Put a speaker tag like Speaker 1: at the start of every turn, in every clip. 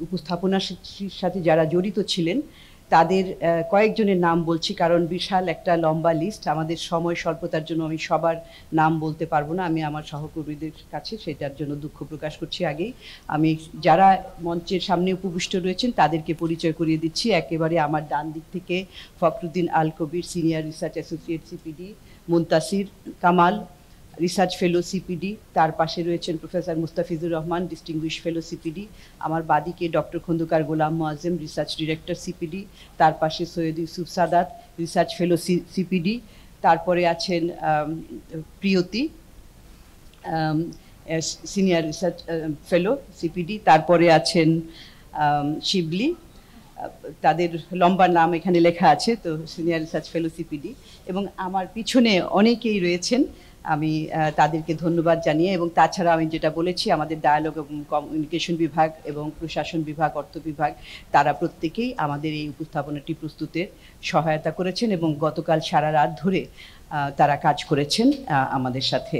Speaker 1: উপস্থাপনার সাথে যারা জড়িত ছিলেন তাদের কয়েকজনের নাম বলছি, কারণ বিশাল একটা লম্বা লিস্ট। আমাদের সময় স্বল্পতার জন্য আমি সবার নাম বলতে পারবো না। আমি আমার সহকর্মীদের কাছে সেটার জন্য দুঃখ প্রকাশ করছি। আগেই আমি যারা মঞ্চের সামনে উপবিষ্ট রয়েছেন তাদেরকে পরিচয় করিয়ে দিচ্ছি। একেবারে আমার ডান দিক থেকে Fakhruddin Al Kabir, senior research associate CPD, Muntasir Kamal, research fellow CPD. তার পাশে রয়েছেন professor Mustafizur Rahman, distinguished fellow CPD. আমার বাদিকে doctor Khondaker Golam Moazzem, research director CPD. তার পাশে Syed Yusuf Sadat, research fellow CPD. তারপরে আছেন Priyoti, senior research fellow CPD. তারপরে আছেন শিবলি, তাদের লম্বা নাম এখানে লেখা আছে, তো সিনিয়র রিসার্চ ফেলো সিপিডি। এবং আমার পিছনে অনেকেই রয়েছেন, আমি তাদেরকে ধন্যবাদ জানিয়ে, এবং তাছাড়া আমি যেটা বলেছি আমাদের ডায়ালগ এবং কমিউনিকেশন বিভাগ এবং প্রশাসন বিভাগ, অর্থ বিভাগ, তারা প্রত্যেকেই আমাদের এই উপস্থাপনাটি প্রস্তুতে সহায়তা করেছেন এবং গতকাল সারা রাত ধরে তারা কাজ করেছেন আমাদের সাথে।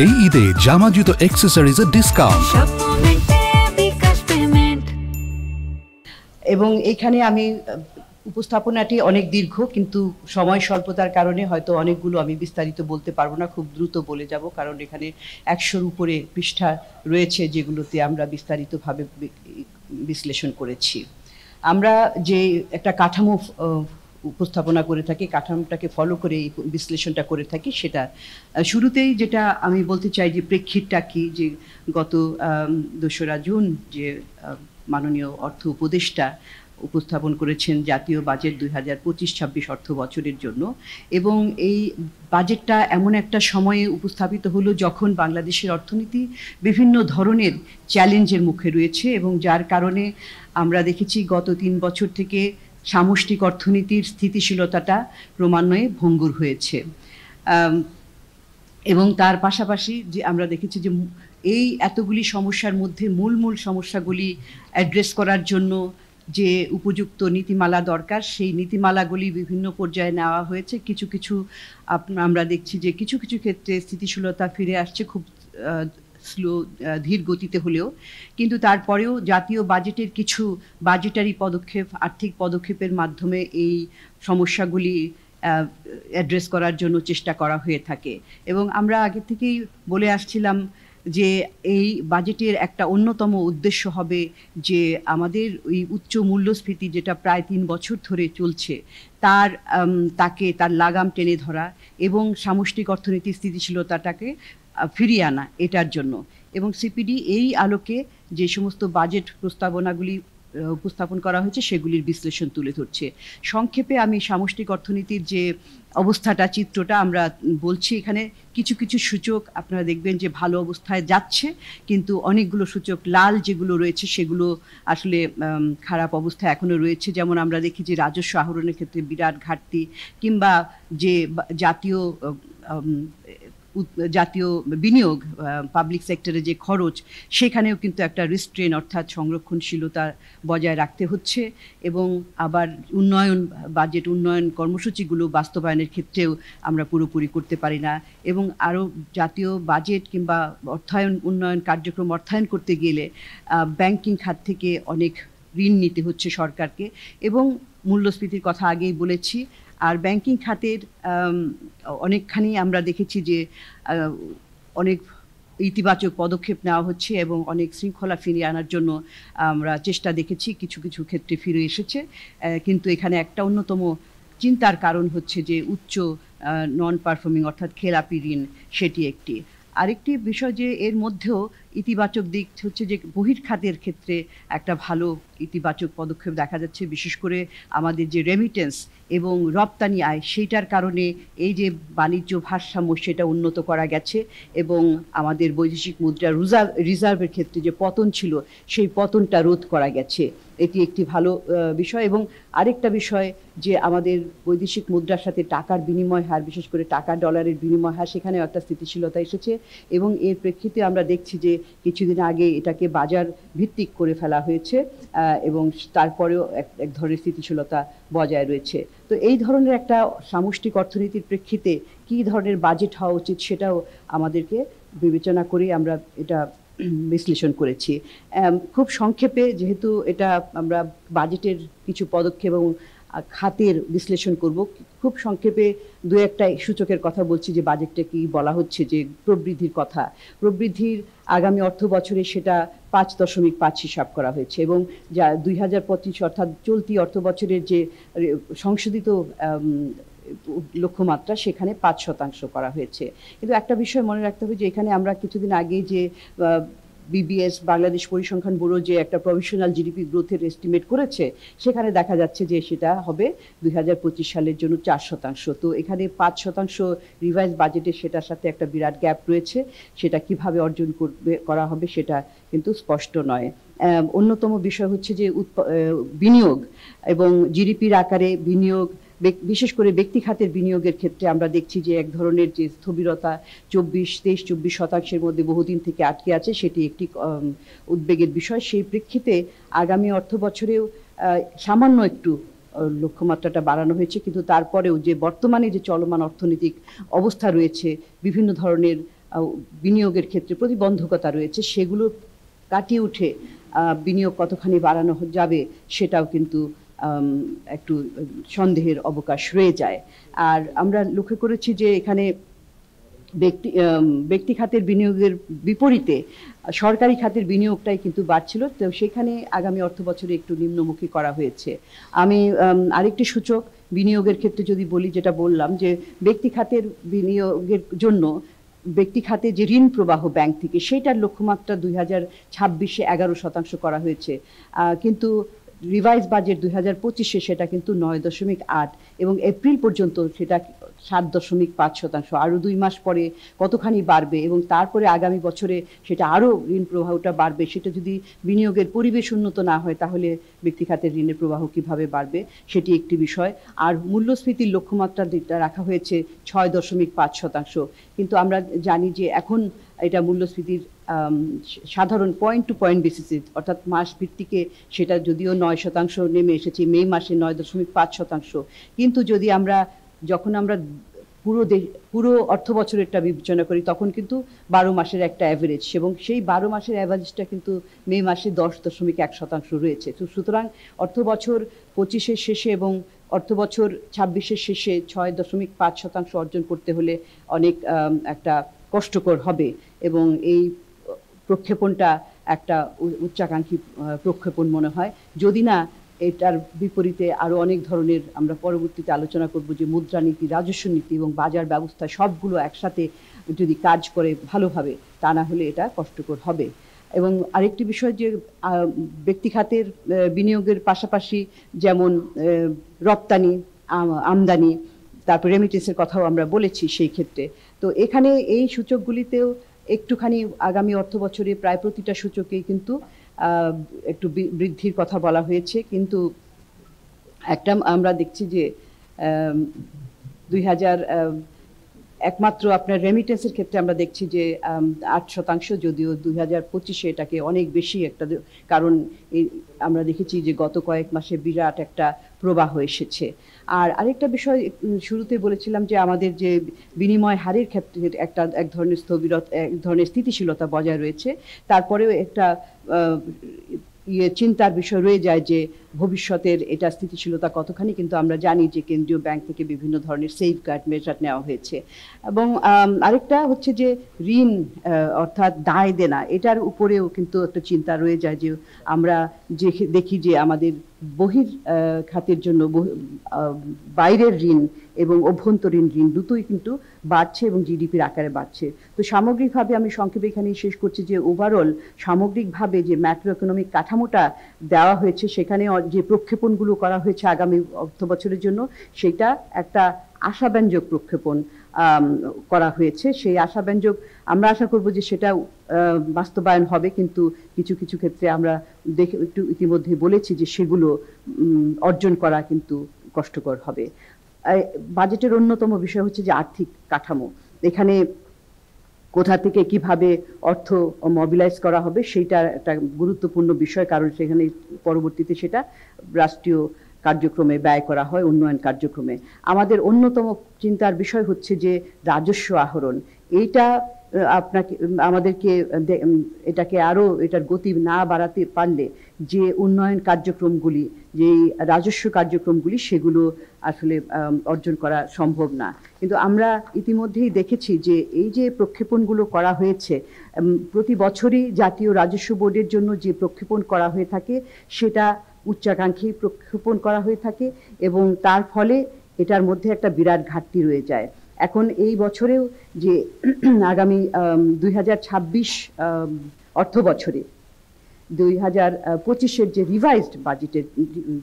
Speaker 2: এই ঈদে জামা জুতো অ্যাকসেসরিজের ডিসকাউন্ট,
Speaker 1: এবং এখানে আমি উপস্থাপনাটি অনেক দীর্ঘ, কিন্তু সময় স্বল্পতার কারণে হয়তো অনেকগুলো আমি বিস্তারিত বলতে পারবো না, খুব দ্রুত বলে যাব, কারণ এখানে 100-র উপরে পৃষ্ঠা রয়েছে যেগুলোতে আমরা বিস্তারিতভাবে বিশ্লেষণ করেছি। আমরা যে একটা কাঠামো উপস্থাপনা করে থাকি, কাঠামোটাকে ফলো করে এই বিশ্লেষণটা করে থাকি, সেটা শুরুতেই যেটা আমি বলতে চাই যে প্রেক্ষিতটা কি, যে গত 2রা জুন যে মাননীয় অর্থ উপদেষ্টা উপস্থাপন করেছেন জাতীয় বাজেট 2025-26 অর্থ বছরের জন্য, এবং এই বাজেটটা এমন একটা সময়ে উপস্থাপিত হলো যখন বাংলাদেশের অর্থনীতি বিভিন্ন ধরনের চ্যালেঞ্জের মুখে রয়েছে, এবং যার কারণে আমরা দেখেছি গত 3 বছর থেকে সামষ্টিক অর্থনীতির স্থিতিশীলতাটা ক্রমান্বয়ে ভঙ্গুর হয়েছে। এবং তার পাশাপাশি যে আমরা দেখেছি যে এই এতগুলি সমস্যার মধ্যে মূল সমস্যাগুলি অ্যাড্রেস করার জন্য যে উপযুক্ত নীতিমালা দরকার, সেই নীতিমালাগুলি বিভিন্ন পর্যায়ে নেওয়া হয়েছে। কিছু আমরা দেখছি যে কিছু ক্ষেত্রে স্থিতিশীলতা ফিরে আসছে, খুব ধীর গতিতে হলেও, কিন্তু তারপরেও জাতীয় বাজেটের কিছু বাজেটারি পদক্ষেপ, আর্থিক পদক্ষেপের মাধ্যমে এই সমস্যাগুলি অ্যাড্রেস করার জন্য চেষ্টা করা হয়ে থাকে। এবং আমরা আগে থেকেই বলে আসছিলাম যে এই বাজেটের একটা অন্যতম উদ্দেশ্য হবে যে আমাদের ওই উচ্চ মূল্যস্ফীতি যেটা প্রায় 3 বছর ধরে চলছে তার লাগাম টেনে ধরা এবং সামষ্টিক অর্থনীতির স্থিতিশীলতাটাকে ফিরিয়ে আনা, এটার জন্য। এবং সিপিডি এই আলোকে যে সমস্ত বাজেট প্রস্তাবনাগুলি উপস্থাপন করা হয়েছে সেগুলির বিশ্লেষণ তুলে ধরছে। সংক্ষেপে আমি সামষ্টিক অর্থনীতির যে অবস্থাটা, চিত্রটা আমরা বলছি, এখানে কিছু সূচক আপনারা দেখবেন যে ভালো অবস্থায় যাচ্ছে, কিন্তু অনেকগুলো সূচক লাল যেগুলো রয়েছে সেগুলো আসলে খারাপ অবস্থায় এখনো রয়েছে। যেমন আমরা দেখি যে রাজস্ব আহরণের ক্ষেত্রে বিরাট ঘাটতি, কিংবা যে জাতীয় বিনিয়োগ, পাবলিক সেক্টরে যে খরচ, সেখানেও কিন্তু একটা রিস্ট্রেন অর্থাৎ সংরক্ষণশীলতা বজায় রাখতে হচ্ছে। এবং আবার বাজেট উন্নয়ন কর্মসূচিগুলো বাস্তবায়নের ক্ষেত্রেও আমরা পুরোপুরি করতে পারি না। এবং আরও জাতীয় বাজেট কিংবা উন্নয়ন কার্যক্রম অর্থায়ন করতে গেলে ব্যাংকিং খাত থেকে অনেক ঋণ নিতে হচ্ছে সরকারকে, এবং মূল্যস্ফীতির কথা আগেই বলেছি। আর ব্যাংকিং খাতের অনেকখানি আমরা দেখেছি যে অনেক ইতিবাচক পদক্ষেপ নেওয়া হচ্ছে এবং অনেক শৃঙ্খলা ফিরিয়ে আনার জন্য আমরা চেষ্টা দেখেছি, কিছু ক্ষেত্রে ফিরে এসেছে। কিন্তু এখানে একটা অন্যতম চিন্তার কারণ হচ্ছে যে উচ্চ নন পারফর্মিং অর্থাৎ খেলাপি ঋণ, সেটি একটি। আরেকটি বিষয় যে এর মধ্যেও ইতিবাচক দিক হচ্ছে যে বহির্খাতের ক্ষেত্রে একটা ভালো ইতিবাচক পদক্ষেপ দেখা যাচ্ছে, বিশেষ করে আমাদের যে রেমিটেন্স এবং রপ্তানি আয়, সেইটার কারণে এই যে বাণিজ্য ভারসাম্য সেটা উন্নত করা গেছে, এবং আমাদের বৈদেশিক মুদ্রা রিজার্ভের ক্ষেত্রে যে পতন ছিল সেই পতনটা রোধ করা গেছে। এটি একটি ভালো বিষয়। এবং আরেকটা বিষয় যে আমাদের বৈদেশিক মুদ্রার সাথে টাকার বিনিময় হার, বিশেষ করে টাকা ডলারের বিনিময় হার, সেখানেও একটা স্থিতিশীলতা এসেছে। এবং এর প্রেক্ষিতে আমরা দেখছি যে কিছুদিন আগে এটাকে বাজার ভিত্তিক করে ফেলা হয়েছে, এবং তারপরেও এক ধরনের স্থিতিশীলতা বজায় রয়েছে। তো এই ধরনের একটা সামষ্টিক অর্থনীতির প্রেক্ষিতে কী ধরনের বাজেট হওয়া উচিত সেটাও আমাদেরকে বিবেচনা করে আমরা এটা বিশ্লেষণ করেছি। খুব সংক্ষেপে, যেহেতু এটা আমরা বাজেটের কিছু পদক্ষেপ এবং খাতের বিশ্লেষণ করব, খুব সংক্ষেপে দু একটা সূচকের কথা বলছি যে বাজেটটা কি বলা হচ্ছে, যে প্রবৃদ্ধির কথা। প্রবৃদ্ধির আগামী অর্থ বছরে সেটা 5.5 হিসাব করা হয়েছে, এবং যা 2025 অর্থাৎ চলতি অর্থ বছরের যে সংশোধিত লক্ষ্যমাত্রা, সেখানে 5% করা হয়েছে। কিন্তু একটা বিষয় মনে রাখতে হবে যে এখানে আমরা কিছুদিন আগে যে বিবিএস বাংলাদেশ পরিসংখ্যান ব্যুরো যে একটা প্রভিশনাল জিডিপি গ্রোথের এস্টিমেট করেছে, সেখানে দেখা যাচ্ছে যে সেটা হবে 2025 সালের জন্য 4%। তো এখানে 5% রিভাইজ বাজেটে সেটার সাথে একটা বিরাট গ্যাপ রয়েছে। সেটা কিভাবে অর্জন করা হবে সেটা কিন্তু স্পষ্ট নয়। অন্যতম বিষয় হচ্ছে যে বিনিয়োগ এবং জিডিপির আকারে বিনিয়োগ, বিশেষ করে ব্যক্তি খাতের বিনিয়োগের ক্ষেত্রে আমরা দেখছি যে এক ধরনের যে স্থবিরতা 23-24% মধ্যে বহুদিন থেকে আটকে আছে, সেটি একটি উদ্বেগের বিষয়। সেই প্রেক্ষিতে আগামী অর্থ বছরেও সামান্য একটু লক্ষ্যমাত্রাটা বাড়ানো হয়েছে, কিন্তু তারপরেও যে বর্তমানে যে চলমান অর্থনৈতিক অবস্থা রয়েছে, বিভিন্ন ধরনের বিনিয়োগের ক্ষেত্রে প্রতিবন্ধকতা রয়েছে, সেগুলো কাটিয়ে উঠে বিনিয়োগ কতখানি বাড়ানো যাবে সেটাও কিন্তু একটু সন্দেহের অবকাশ রয়ে যায়। আর আমরা লক্ষ্য করেছি যে এখানে ব্যক্তি খাতের বিনিয়োগের বিপরীতে সরকারি খাতের বিনিয়োগটাই কিন্তু বাড়ছিল, তো সেখানে আগামী অর্থ বছরে একটু নিম্নমুখী করা হয়েছে। আমি আরেকটি সূচক বিনিয়োগের ক্ষেত্রে যদি বলি, যেটা বললাম যে ব্যক্তি খাতের বিনিয়োগের জন্য ব্যক্তি খাতে যে ঋণ প্রবাহ ব্যাংক থেকে, সেটার লক্ষ্যমাত্রা 2026-এ 11% করা হয়েছে, কিন্তু রিভাইজ বাজেট 2025-এ সেটা কিন্তু 9.8, এবং এপ্রিল পর্যন্ত সেটা 7.5%। আরও 2 মাস পরে কতখানি বাড়বে এবং তারপরে আগামী বছরে সেটা আরও ঋণ প্রবাহটা বাড়বে, সেটা যদি বিনিয়োগের পরিবেশ উন্নত না হয় তাহলে ব্যক্তি খাতের ঋণের প্রবাহ কিভাবে বাড়বে সেটি একটি বিষয়। আর মূল্যস্ফীতির লক্ষ্যমাত্রা রাখা হয়েছে 6.5%, কিন্তু আমরা জানি যে এখন এটা মূল্যস্ফীতির সাধারণ পয়েন্ট টু পয়েন্ট বেসিসে, অর্থাৎ মাস ভিত্তিকে সেটা যদিও 9% নেমে এসেছে মে মাসে 9.5%, কিন্তু যদি যখন আমরা পুরো অর্থ বছরেরটা বিবেচনা করি তখন কিন্তু 12 মাসের একটা অ্যাভারেজ, এবং সেই 12 মাসের অ্যাভারেজটা কিন্তু মে মাসে 10.1% রয়েছে। তো সুতরাং অর্থ বছর 25-এর শেষে এবং অর্থ বছর 26-এর শেষে 6.5% অর্জন করতে হলে অনেক একটা কষ্টকর হবে, এবং এই প্রক্ষেপণটা একটা উচ্চাকাঙ্ক্ষী প্রক্ষেপণ মনে হয়, যদি না এটার বিপরীতে আরও অনেক ধরনের, আমরা পরবর্তীতে আলোচনা করব যে মুদ্রানীতি, রাজস্ব নীতি এবং বাজার ব্যবস্থা সবগুলো একসাথে যদি কাজ করে ভালোভাবে, তা না হলে এটা কষ্টকর হবে। এবং আরেকটি বিষয় যে ব্যক্তি খাতের বিনিয়োগের পাশাপাশি যেমন রপ্তানি, আমদানি, তারপর রেমিটেন্সের কথাও আমরা বলেছি সেই ক্ষেত্রে। তো এখানে এই সূচকগুলিতেও একটুখানি আগামী অর্থ বছরে প্রায় প্রতিটা সূচকেই কিন্তু একটু বৃদ্ধির কথা বলা হয়েছে, কিন্তু একটা আমরা দেখছি যে 2000 একমাত্র আপনার রেমিটেন্সের ক্ষেত্রে আমরা দেখছি যে 8%, যদিও 2025-এ এটাকে অনেক বেশি একটা, কারণ আমরা দেখেছি যে গত কয়েক মাসে বিরাট একটা প্রবাহ এসেছে। আর আরেকটা বিষয় শুরুতে বলেছিলাম যে আমাদের যে বিনিময় হারের ক্ষেত্রে এক ধরনের স্থিতিশীলতা বজায় রয়েছে, তারপরেও একটা চিন্তার বিষয় রয়ে যায় যে ভবিষ্যতের এটা স্থিতিশীলতা কতখানি, কিন্তু আমরা জানি যে কেন্দ্রীয় ব্যাংক থেকে বিভিন্ন ধরনের সেফগার্ড মেজার নেওয়া হয়েছে। এবং আরেকটা হচ্ছে যে ঋণ অর্থাৎ দায় দেনা, এটার উপরেও কিন্তু একটা চিন্তা রয়ে যায় যে আমরা যে দেখি যে আমাদের বহির খাতের জন্য বাইরের ঋণ এবং অভ্যন্তরীণ ঋণ দুটোই কিন্তু বাড়ছে এবং জিডিপির আকারে বাড়ছে। তো সামগ্রিকভাবে আমি সংক্ষেপে এখানেই শেষ করছি যে ওভারঅল সামগ্রিকভাবে যে ম্যাক্রো ইকোনমিক কাঠামোটা দেওয়া হয়েছে, সেখানে যে প্রক্ষেপণগুলো করা হয়েছে আগামী অর্থ বছরের জন্য, সেটা একটা আশাব্যঞ্জক প্রক্ষেপণ করা হয়েছে। সেই আশাব্যঞ্জক আমরা আশা করব যে সেটা বাস্তবায়ন হবে, কিন্তু কিছু কিছু ক্ষেত্রে আমরা একটু ইতিমধ্যে বলেছি যে সেগুলো অর্জন করা কিন্তু কষ্টকর হবে। বাজেটের অন্যতম বিষয় হচ্ছে যে আর্থিক কাঠামো, এখানে কোথা থেকে কিভাবে অর্থ মোবিলাইজ করা হবে সেইটা একটা গুরুত্বপূর্ণ বিষয়, কারণ সেখানে পরবর্তীতে সেটা রাষ্ট্রীয় কার্যক্রমে ব্যয় করা হয়, উন্নয়ন কার্যক্রমে। আমাদের অন্যতম চিন্তার বিষয় হচ্ছে যে রাজস্ব আহরণ, এইটা আপনাকে আমাদেরকে এটাকে আরো এটার গতি না বাড়াতে পারলে যে উন্নয়ন কার্যক্রমগুলি, যে রাজস্ব কার্যক্রমগুলি, সেগুলো আসলে অর্জন করা সম্ভব না। কিন্তু আমরা ইতিমধ্যেই দেখেছি যে এই যে প্রক্ষেপণগুলো করা হয়েছে, প্রতি বছরই জাতীয় রাজস্ব বোর্ডের জন্য যে প্রক্ষেপণ করা হয়ে থাকে সেটা উচ্চাকাঙ্ক্ষী প্রক্ষেপণ করা হয়ে থাকে, এবং তার ফলে এটার মধ্যে একটা বিরাট ঘাটতি রয়ে যায়। এখন এই বছরেও যে আগামী 2026 অর্থ বছরে 2025-এর যে রিভাইজড বাজেটের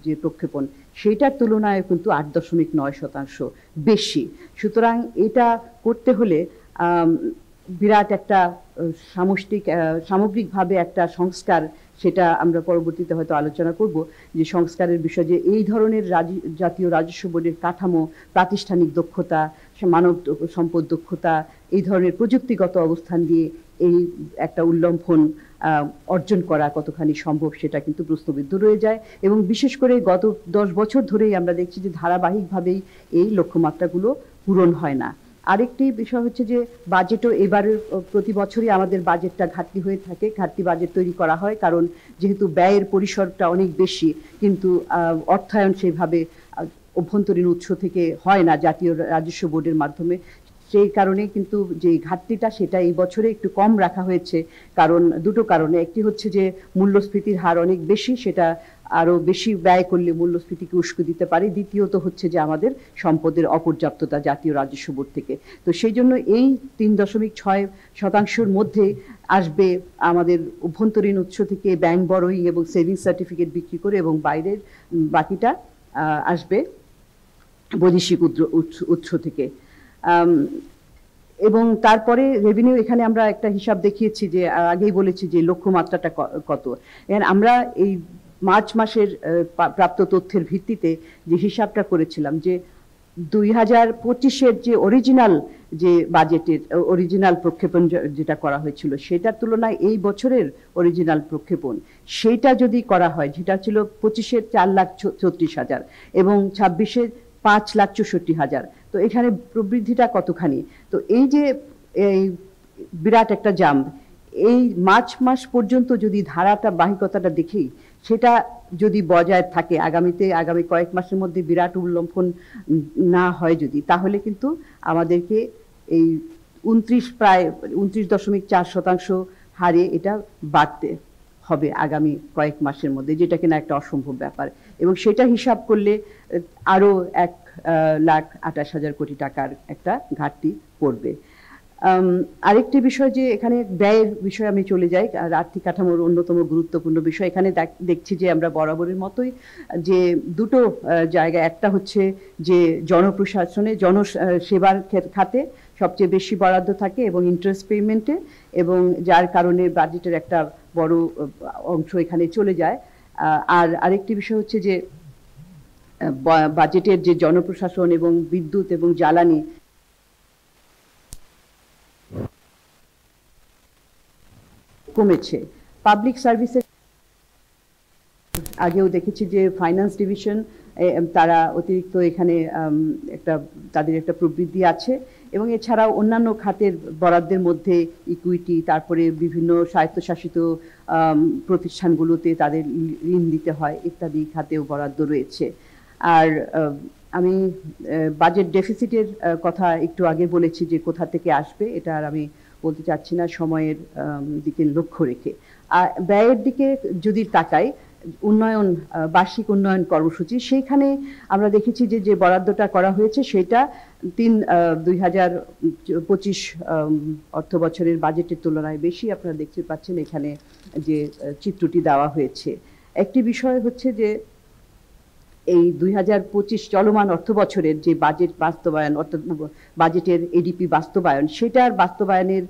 Speaker 1: যে প্রক্ষেপণ, সেইটার তুলনায় কিন্তু 8.9% বেশি। সুতরাং এটা করতে হলে বিরাট একটা সামগ্রিকভাবে একটা সংস্কার, সেটা আমরা পরবর্তীতে হয়তো আলোচনা করব, যে সংস্কারের বিষয়, যে এই ধরনের জাতীয় রাজস্ব বোর্ডের কাঠামো, প্রাতিষ্ঠানিক দক্ষতা, মানব সম্পদ দক্ষতা, এই ধরনের প্রযুক্তিগত অবস্থান দিয়ে এই একটা উল্লম্ফন অর্জন করা কতখানি সম্ভব সেটা কিন্তু প্রশ্নবিদ্ধ রয়ে যায়। এবং বিশেষ করে গত 10 বছর ধরেই আমরা দেখছি যে ধারাবাহিকভাবেই এই লক্ষ্যমাত্রাগুলো পূরণ হয় না। আরেকটি বিষয় হচ্ছে যে বাজেটও এবারের প্রতি বছরই আমাদের বাজেটটা ঘাটতি হয়ে থাকে, ঘাটতি বাজেট তৈরি করা হয়, কারণ যেহেতু ব্যয়ের পরিসরটা অনেক বেশি কিন্তু অর্থায়ন সেভাবে অভ্যন্তরীণ উৎস থেকে হয় না জাতীয় রাজস্ব বোর্ডের মাধ্যমে। সেই কারণে কিন্তু যে ঘাটতিটা সেটা এই বছরে একটু কম রাখা হয়েছে, কারণ দুটো কারণে। একটি হচ্ছে যে মূল্যস্ফীতির হার অনেক বেশি, সেটা আরো বেশি ব্যয় করলে মূল্যস্ফীতিকে উস্কে দিতে পারে। দ্বিতীয়ত হচ্ছে যে আমাদের সম্পদের অপর্যাপ্ততা জাতীয় রাজস্ব বোর্ড থেকে। তো সেই জন্য এই 3.6% মধ্যে আসবে আমাদের অভ্যন্তরীণ উৎস থেকে ব্যাংক বরোয়িং এবং সেভিংস সার্টিফিকেট বিক্রি করে, এবং বাইরের বাকিটা আসবে বৈদেশিক উৎস থেকে। এবং তারপরে রেভিনিউ, এখানে আমরা একটা হিসাব দেখিয়েছি, যে আগেই বলেছি যে লক্ষ্যমাত্রাটা কত। এখানে আমরা এই মার্চ মাসের প্রাপ্ত তথ্যের ভিত্তিতে যে হিসাবটা করেছিলাম, যে 2025-এর যে অরিজিনাল যে বাজেটের অরিজিনাল প্রক্ষেপণ যেটা করা হয়েছিল, সেটার তুলনায় এই বছরের অরিজিনাল প্রক্ষেপণ সেইটা যদি করা হয়, যেটা ছিল 25-এর 4,36,000 এবং 26-এর 5,64,000, তো এখানে প্রবৃদ্ধিটা কতখানি। তো এই যে এই বিরাট একটা জাম্প, এই মার্চ মাস পর্যন্ত যদি ধারাটা বাহিকতাটা দেখি, সেটা যদি বজায় থাকে আগামী কয়েক মাসের মধ্যে বিরাট উল্লম্ফন না হয় যদি, তাহলে কিন্তু আমাদেরকে এই প্রায় 29.4% হারে এটা বাড়তে হবে আগামী কয়েক মাসের মধ্যে, যেটা কিনা একটা অসম্ভব ব্যাপার। এবং সেটা হিসাব করলে আরো 1,28,000 কোটি টাকার একটা ঘাটতি পড়বে। আরেকটি বিষয়, যে এখানে ব্যয়ের বিষয়ে আমি চলে যাই, আর আর্থিক কাঠামোর অন্যতম গুরুত্বপূর্ণ বিষয়। এখানে দেখছি যে আমরা বরাবরের মতোই যে দুটো জায়গা, একটা হচ্ছে যে জনপ্রশাসনে জনসেবার খাতে সবচেয়ে বেশি বরাদ্দ থাকে এবং ইন্টারেস্ট পেমেন্টে, এবং যার কারণে বাজেটের একটা বড় অংশ এখানে চলে যায়। আর আরেকটি বিষয় হচ্ছে যে বাজেটের যে জনপ্রশাসন এবং বিদ্যুৎ এবং জ্বালানি কমেছে। পাবলিক সার্ভিসের আগেও দেখেছি যে ফাইন্যান্স ডিভিশন তারা অতিরিক্ত এখানে তাদের একটা প্রবৃদ্ধি আছে, এবং এছাড়াও অন্যান্য খাতের বরাদ্দের মধ্যে ইকুইটি, তারপরে বিভিন্ন স্বায়ত্তশাসিত প্রতিষ্ঠানগুলোতে তাদের ঋণ দিতে হয় ইত্যাদি খাতেও বরাদ্দ রয়েছে। আর আমি বাজেট ডেফিসিটের কথা একটু আগে বলেছি যে কোথা থেকে আসবে, এটা আর আমি বলতে চাচ্ছি না সময়ের দিকে লক্ষ্য রেখে। আর ব্যয়ের দিকে যদি তাকাই, বার্ষিক উন্নয়ন কর্মসূচি, সেইখানে আমরা দেখেছি যে বরাদ্দটা করা হয়েছে সেটা 2025 অর্থ বছরের বাজেটের তুলনায় বেশি। আপনারা দেখতে পাচ্ছেন এখানে যে চিত্রটি দেওয়া হয়েছে। একটি বিষয় হচ্ছে যে এই 2025 চলমান অর্থ বছরের যে বাজেট বাস্তবায়ন, অর্থাৎ বাজেটের এডিপি বাস্তবায়ন, সেটার বাস্তবায়নের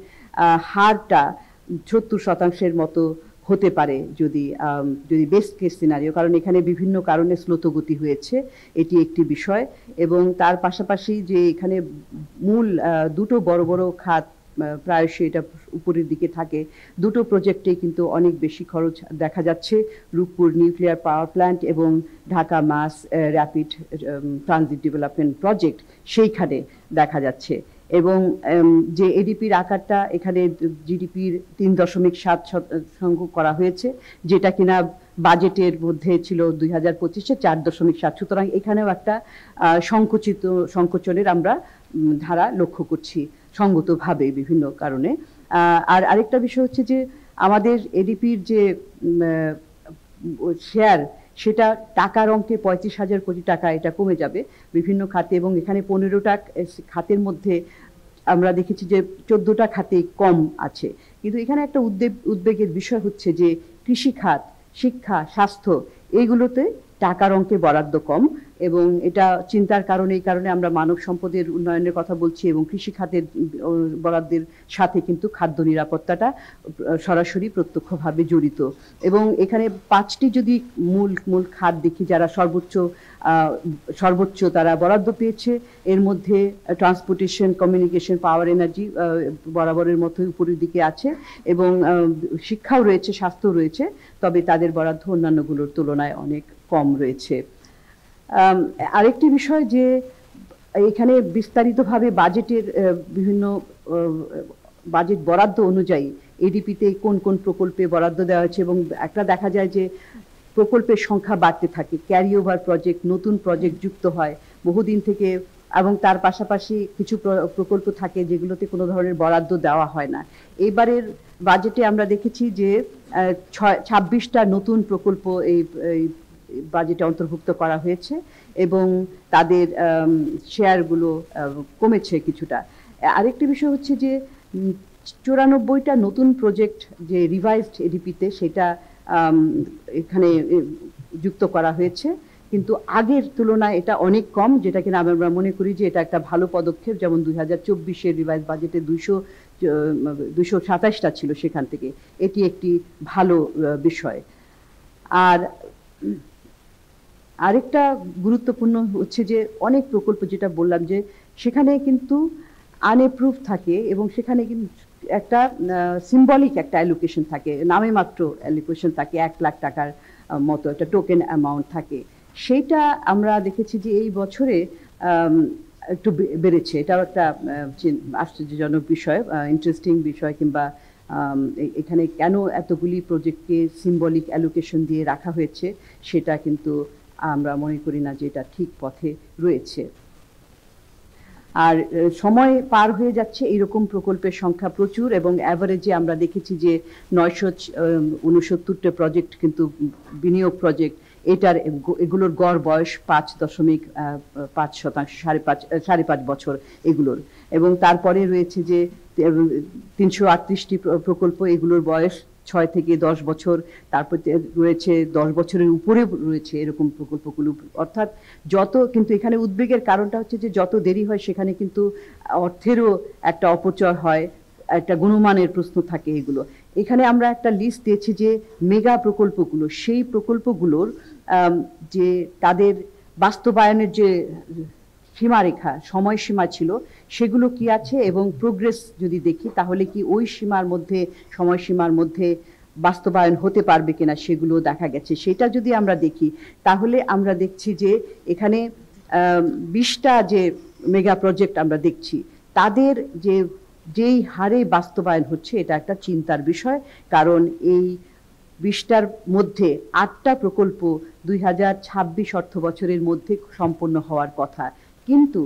Speaker 1: হারটা 70% মতো হতে পারে যদি বেস্ট কেস সিনারিও, কারণ এখানে বিভিন্ন কারণে স্লোতগতি হয়েছে, এটি একটি বিষয়। এবং তার পাশাপাশি যে এখানে মূল দুটো বড় বড় খাত প্রায়শই এটা উপরের দিকে থাকে, দুটো প্রজেক্টে কিন্তু অনেক বেশি খরচ দেখা যাচ্ছে। রূপপুর নিউক্লিয়ার পাওয়ার প্ল্যান্ট এবং Dhaka mass rapid transit development project, সেইখানে দেখা যাচ্ছে। এবং যে এডিপির আকারটা এখানে জিডিপির 3.7% করা হয়েছে, যেটা কিনা বাজেটের মধ্যে ছিল 2025-এ 4.7। সুতরাং এখানেও একটা সংকোচনের আমরা ধারা লক্ষ্য করছি সঙ্গতভাবে বিভিন্ন কারণে। আর আরেকটা বিষয় হচ্ছে যে আমাদের এডিপির যে শেয়ার, সেটা টাকার অঙ্কে 35,000 কোটি টাকা এটা কমে যাবে বিভিন্ন খাতে, এবং এখানে 15টা খাতের মধ্যে আমরা দেখেছি যে 14টা খাতে কম আছে। কিন্তু এখানে একটা উদ্বেগের বিষয় হচ্ছে যে কৃষি খাত, শিক্ষা, স্বাস্থ্য এইগুলোতে টাকার অঙ্কে বরাদ্দ কম, এবং এটা চিন্তার কারণে এই কারণে আমরা মানব সম্পদের উন্নয়নের কথা বলছি, এবং কৃষি খাতের বরাদ্দের সাথে কিন্তু খাদ্য নিরাপত্তাটা সরাসরি প্রত্যক্ষভাবে জড়িত। এবং এখানে 5টি যদি মূল খাত দেখি যারা সর্বোচ্চ তারা বরাদ্দ পেয়েছে, এর মধ্যে ট্রান্সপোর্টেশন, কমিউনিকেশন, পাওয়ার, এনার্জি বরাবরের মতোই উপরের দিকে আছে, এবং শিক্ষাও রয়েছে, স্বাস্থ্য রয়েছে, তবে তাদের বরাদ্দ অন্যান্যগুলোর তুলনায় অনেক কম রয়েছে। আরেকটি বিষয় যে এখানে বিস্তারিতভাবে বাজেটের বিভিন্ন বাজেট বরাদ্দ অনুযায়ী এডিপিতে কোন কোন প্রকল্পে বরাদ্দ দেওয়া হয়েছে, এবং একটা দেখা যায় যে প্রকল্পের সংখ্যা বাড়তে থাকে, ক্যারি ওভার প্রজেক্ট, নতুন প্রজেক্ট যুক্ত হয় বহুদিন থেকে, এবং তার পাশাপাশি কিছু প্রকল্প থাকে যেগুলোতে কোনো ধরনের বরাদ্দ দেওয়া হয় না। এবারের বাজেটে আমরা দেখেছি যে 26টা নতুন প্রকল্প এই বাজেটে অন্তর্ভুক্ত করা হয়েছে, এবং তাদের শেয়ারগুলো কমেছে কিছুটা। আরেকটি বিষয় হচ্ছে যে 94টা নতুন প্রজেক্ট যে রিভাইজড এডিপিতে সেটা এখানে যুক্ত করা হয়েছে, কিন্তু আগের তুলনায় এটা অনেক কম, যেটা কিনা আমরা মনে করি যে এটা একটা ভালো পদক্ষেপ। যেমন 2024-এর রিভাইজ বাজেটে 227টা ছিল, সেখান থেকে এটি একটি ভালো বিষয়। আর আরেকটা গুরুত্বপূর্ণ হচ্ছে যে অনেক প্রকল্প, যেটা বললাম যে সেখানে কিন্তু আনএপ্রুভ থাকে, এবং সেখানে কিন্তু একটা সিম্বলিক একটা অ্যালোকেশন থাকে, নামে মাত্র অ্যালোকেশন থাকে, 1 লাখ টাকার মতো একটা টোকেন অ্যামাউন্ট থাকে। সেইটা আমরা দেখেছি যে এই বছরে একটু বেড়েছে। এটাও একটা আশ্চর্যজনক বিষয়, ইন্টারেস্টিং বিষয়, কিংবা এখানে কেন এতগুলি প্রজেক্টকে সিম্বলিক অ্যালোকেশন দিয়ে রাখা হয়েছে সেটা কিন্তু আমরা মনে করি না যে এটা ঠিক পথে রয়েছে। আর সময় পার হয়ে যাচ্ছে, এইরকম প্রকল্পের সংখ্যা প্রচুর, এবং অ্যাভারেজে আমরা দেখেছি যে 969টা প্রজেক্ট কিন্তু বিনিয়োগ প্রজেক্ট, এগুলোর গড় বয়স 5.5%, 5.5 বছর এগুলোর। এবং তারপরে রয়েছে যে 338টি প্রকল্প, এগুলোর বয়স 6 থেকে 10 বছর, তারপর রয়েছে 10 বছরের উপরে রয়েছে এরকম প্রকল্পগুলো। অর্থাৎ কিন্তু এখানে উদ্বেগের কারণটা হচ্ছে যে যত দেরি হয় সেখানে কিন্তু অর্থেরও একটা অপচয় হয়, একটা গুণমানের প্রশ্ন থাকে এগুলো। এখানে আমরা একটা লিস্ট দিয়েছি যে মেগা প্রকল্পগুলো, সেই প্রকল্পগুলোর যে তাদের বাস্তবায়নের যে সীমারেখা, সময়সীমা ছিল, সেগুলো কি আছে, এবং প্রোগ্রেস যদি দেখি তাহলে কি ওই সময়সীমার মধ্যে বাস্তবায়ন হতে পারবে কিনা সেগুলো দেখা গেছে। সেটা যদি আমরা দেখি তাহলে আমরা দেখছি যে এখানে 20টা যে মেগা প্রজেক্ট আমরা দেখছি, তাদের যেই হারে বাস্তবায়ন হচ্ছে এটা একটা চিন্তার বিষয়। কারণ এই 20টার মধ্যে 8টা প্রকল্প 2026 অর্থ বছরের মধ্যে সম্পন্ন হওয়ার কথা, কিন্তু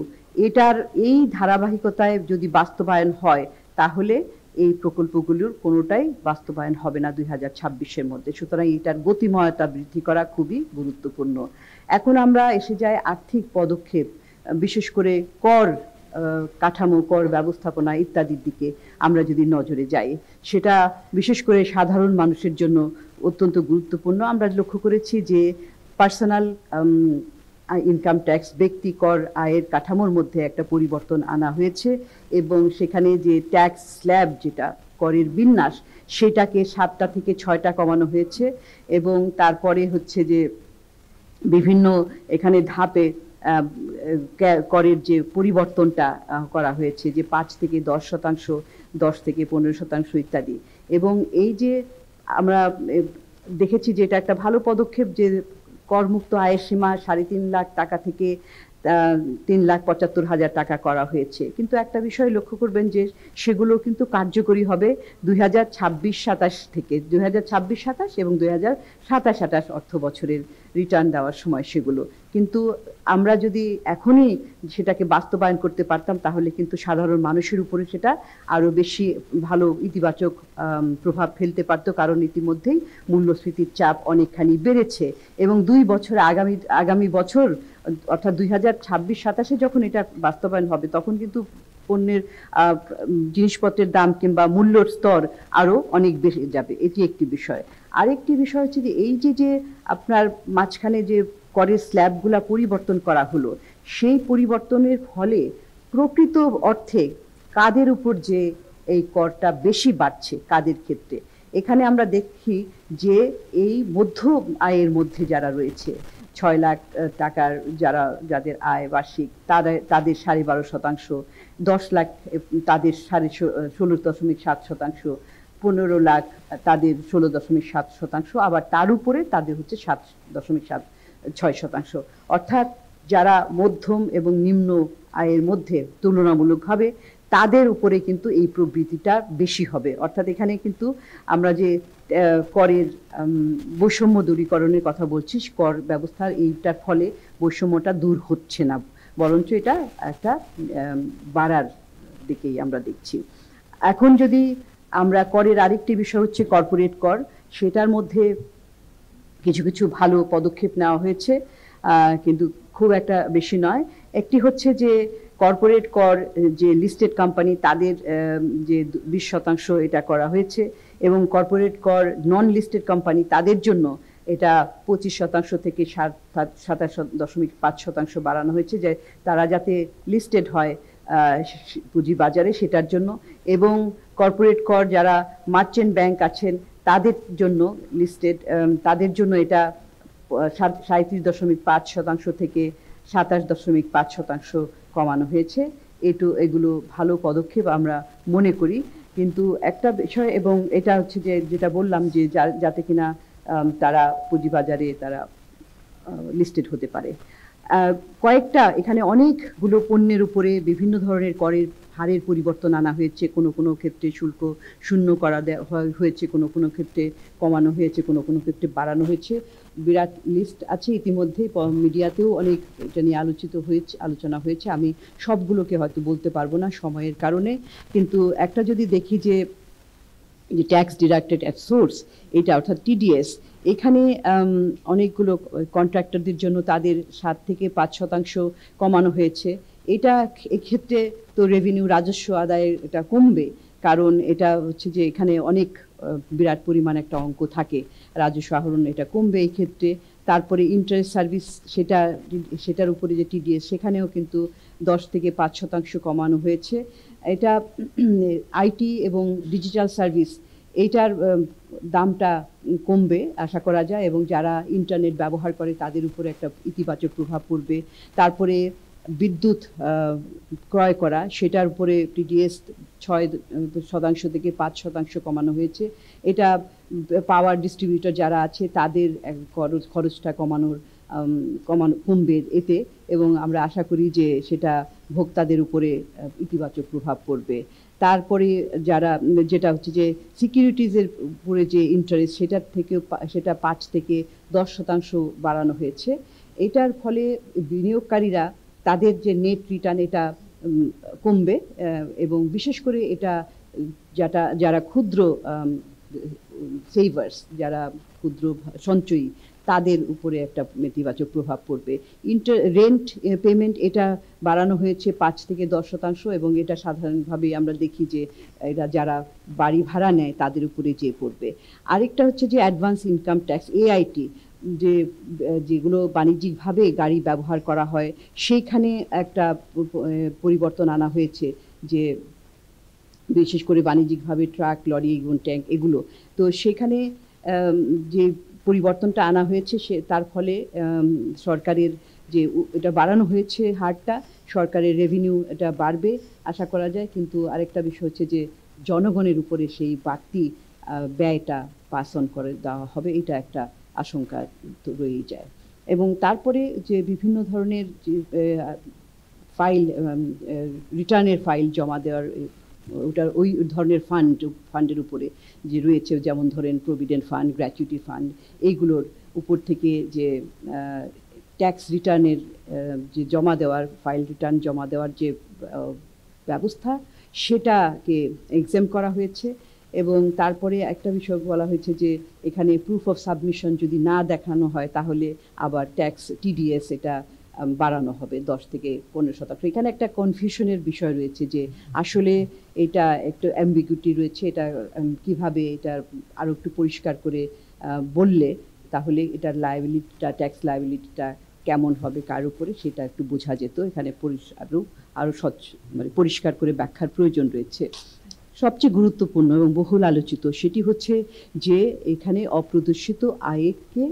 Speaker 1: এটার এই ধারাবাহিকতায় যদি বাস্তবায়ন হয় তাহলে এই প্রকল্পগুলোর কোনোটাই বাস্তবায়ন হবে না 2026-এর মধ্যে। সুতরাং এটার গতিময়তা বৃদ্ধি করা খুবই গুরুত্বপূর্ণ। এখন আমরা এসে যাই আর্থিক পদক্ষেপ, বিশেষ করে কর কাঠামো, কর ব্যবস্থাপনা ইত্যাদির দিকে আমরা যদি নজরে যাই, সেটা বিশেষ করে সাধারণ মানুষের জন্য অত্যন্ত গুরুত্বপূর্ণ। আমরা লক্ষ্য করেছি যে পার্সোনাল ইনকাম ট্যাক্স, ব্যক্তি কর আয়ের কাঠামোর মধ্যে একটা পরিবর্তন আনা হয়েছে, এবং সেখানে যে ট্যাক্স স্ল্যাব, যেটা করের বিন্যাস, সেটাকে 7টা থেকে 6টা কমানো হয়েছে, এবং তারপরে হচ্ছে যে বিভিন্ন এখানে ধাপে করের যে পরিবর্তনটা করা হয়েছে, যে 5 থেকে 10%, 10 থেকে 15% ইত্যাদি। এবং এই যে আমরা দেখেছি যে এটা একটা ভালো পদক্ষেপ, যে করমুক্ত আয়ের সীমা 3.5 লাখ টাকা থেকে 3,75,000 টাকা করা হয়েছে। কিন্তু একটা বিষয় লক্ষ্য করবেন যে সেগুলো কিন্তু কার্যকরী হবে 2026-27 থেকে, 2026-27 এবং 2027-28 অর্থ বছরের রিটার্ন দেওয়ার সময় সেগুলো। কিন্তু আমরা যদি এখনই সেটাকে বাস্তবায়ন করতে পারতাম তাহলে কিন্তু সাধারণ মানুষের উপরে সেটা আরো বেশি ভালো ইতিবাচক প্রভাব ফেলতে পারত, কারণ ইতিমধ্যেই মূল্যস্ফীতির চাপ অনেকখানি বেড়েছে এবং 2 বছর আগামী বছর অর্থাৎ 2026-27 যখন এটা বাস্তবায়ন হবে তখন কিন্তু পণ্যের জিনিসপত্রের দাম কিংবা মূল্যর স্তর আরো অনেক বেড়ে যাবে। এটি একটি বিষয়। আরেকটি বিষয় হচ্ছে যে এই যে আপনার মাঝখানে যে করের স্ল্যাবগুলা পরিবর্তন করা হলো, সেই পরিবর্তনের ফলে প্রকৃত অর্থে কাদের উপর যে এই করটা বেশি বাড়ছে, কাদের ক্ষেত্রে এখানে আমরা দেখি যে এই মধ্য আয়ের মধ্যে যারা রয়েছে 6 লাখ টাকার যাদের আয় বার্ষিক তাদের 12.5%, 10 লাখ তাদের 16.7%, 15 লাখ তাদের 16.7%, আবার তার উপরে তাদের হচ্ছে 7.6%। অর্থাৎ যারা মধ্যম এবং নিম্ন আয়ের মধ্যে তুলনামূলকভাবে তাদের উপরে কিন্তু এই প্রবৃদ্ধিটা বেশি হবে। অর্থাৎ এখানে কিন্তু আমরা যে করের বৈষম্য দূরীকরণের কথা বলছি, কর ব্যবস্থার এইটার ফলে বৈষম্যটা দূর হচ্ছে না, বরঞ্চ এটা একটা বাড়ার দিকেই আমরা দেখছি। এখন যদি আমরা করের আরেকটি বিষয় হচ্ছে কর্পোরেট কর, সেটার মধ্যে কিছু কিছু ভালো পদক্ষেপ নেওয়া হয়েছে, কিন্তু খুব একটা বেশি নয়। একটি হচ্ছে যে কর্পোরেট কর যে লিস্টেড কোম্পানি তাদের যে 20% এটা করা হয়েছে, এবং কর্পোরেট কর নন লিস্টেড কোম্পানি তাদের জন্য এটা 25% থেকে 27.5% বাড়ানো হয়েছে, যে তারা যাতে লিস্টেড হয় পুঁজি বাজারে সেটার জন্য। এবং কর্পোরেট কর যারা মার্চেন্ট ব্যাংক আছেন তাদের জন্য লিস্টেড, তাদের জন্য এটা 37.5% থেকে 27.5% কমানো হয়েছে। এগুলো ভালো পদক্ষেপ আমরা মনে করি। কিন্তু একটা বিষয়, এবং এটা হচ্ছে যে যেটা বললাম যে যাতে কিনা তারা পুঁজিবাজারে তারা লিস্টেড হতে পারে। কয়েকটা এখানে অনেকগুলো পণ্যের উপরে বিভিন্ন ধরনের করের হারের পরিবর্তন আনা হয়েছে। কোনো কোনো ক্ষেত্রে শুল্ক শূন্য করা হয়েছে, কোনো কোনো ক্ষেত্রে কমানো হয়েছে, কোনো কোনো ক্ষেত্রে বাড়ানো হয়েছে। বিরাট লিস্ট আছে, ইতিমধ্যেই মিডিয়াতেও অনেক এটা নিয়ে আলোচনা হয়েছে। আমি সবগুলোকে হয়তো বলতে পারবো না সময়ের কারণে, কিন্তু একটা যদি দেখি যে ট্যাক্স ডিডাক্টেড অ্যাট সোর্স, এটা অর্থাৎ টিডিএস, এখানে অনেকগুলো কন্ট্রাক্টরদের জন্য তাদের 7 থেকে 5% কমানো হয়েছে। এটা এক্ষেত্রে তো রেভিনিউ রাজস্ব আদায় এটা কমবে, কারণ এটা হচ্ছে যে এখানে অনেক বিরাট পরিমাণ একটা অঙ্ক থাকে, রাজস্ব আহরণ এটা কমবে এই ক্ষেত্রে। তারপরে ইন্টারেস্ট সার্ভিস, সেটার উপরে যে টিডিএস, সেখানেও কিন্তু 10 থেকে 5% কমানো হয়েছে। এটা আইটি এবং ডিজিটাল সার্ভিস, এইটার দামটা কমবে আশা করা যায়, এবং যারা ইন্টারনেট ব্যবহার করে তাদের উপরে একটা ইতিবাচক প্রভাব পড়বে। তারপরে বিদ্যুৎ ক্রয় করা, সেটার উপরে টিডিএস 6% থেকে 5% কমানো হয়েছে। এটা পাওয়ার ডিস্ট্রিবিউটর যারা আছে তাদের খরচটা কমবে এতে, এবং আমরা আশা করি যে সেটা ভোক্তাদের উপরে ইতিবাচক প্রভাব পড়বে। তারপরে যেটা হচ্ছে যে সিকিউরিটিজের উপরে যে ইন্টারেস্ট, সেটা 5 থেকে 10% বাড়ানো হয়েছে। এটার ফলে বিনিয়োগকারীরা তাদের যে নেট রিটার্ন এটা কমবে, এবং বিশেষ করে এটা যারা ক্ষুদ্র সেভার্স, যারা ক্ষুদ্র সঞ্চয়ী, তাদের উপরে একটা নেতিবাচক প্রভাব পড়বে। রেন্ট পেমেন্ট এটা বাড়ানো হয়েছে 5 থেকে 10%, এবং এটা সাধারণভাবে আমরা দেখি যে এরা যারা বাড়ি ভাড়া নেয় তাদের উপরে পড়বে। আরেকটা হচ্ছে যে অ্যাডভান্স ইনকাম ট্যাক্স, এআইটি, যেগুলো বাণিজ্যিকভাবে গাড়ি ব্যবহার করা হয়, সেইখানে একটা পরিবর্তন আনা হয়েছে, যে বিশেষ করে বাণিজ্যিকভাবে ট্রাক, লরি এবং ট্যাঙ্ক এগুলো। তো সেখানে যে পরিবর্তনটা আনা হয়েছে তার ফলে সরকারের যে এটা বাড়ানো হয়েছে হারটা, সরকারের রেভিনিউ এটা বাড়বে আশা করা যায়। কিন্তু আরেকটা বিষয় হচ্ছে যে জনগণের উপরে সেই বাড়তি ব্যয়টা পাস অন করে দেওয়া হবে, এটা একটা আশঙ্কা তো রয়েই যায়। এবং তারপরে যে বিভিন্ন ধরনের যে ফাইল, রিটার্নের ফাইল জমা দেওয়ার, ওটার ওই ধরনের ফান্ডের উপরে যে রয়েছে, যেমন ধরেন প্রভিডেন্ট ফান্ড, গ্র্যাচুইটি ফান্ড, এইগুলোর উপর থেকে যে ট্যাক্স রিটার্নের যে জমা দেওয়ার, ফাইল রিটার্ন জমা দেওয়ার যে ব্যবস্থা, সেটাকে এক্সেম করা হয়েছে। এবং তারপরে একটা বিষয় বলা হয়েছে যে এখানে প্রুফ অফ সাবমিশন যদি না দেখানো হয় তাহলে আবার ট্যাক্স টিডিএস এটা বাড়ানো হবে 10 থেকে 15%। এখানে একটা কনফিউশনের বিষয় রয়েছে যে আসলে এটা একটু অ্যাম্বিগুইটি রয়েছে, এটা কিভাবে এটা আরও একটু পরিষ্কার করে বললে তাহলে এটার লায়াবিলিটিটা, ট্যাক্স লায়াবিলিটিটা কেমন হবে কার উপরে, সেটা একটু বোঝা যেত। এখানে আরও মানে পরিষ্কার করে ব্যাখ্যার প্রয়োজন রয়েছে। সবচেয়ে গুরুত্বপূর্ণ এবং বহুল আলোচিত সেটি হচ্ছে যে এখানে অপ্রদর্শিত আয়কে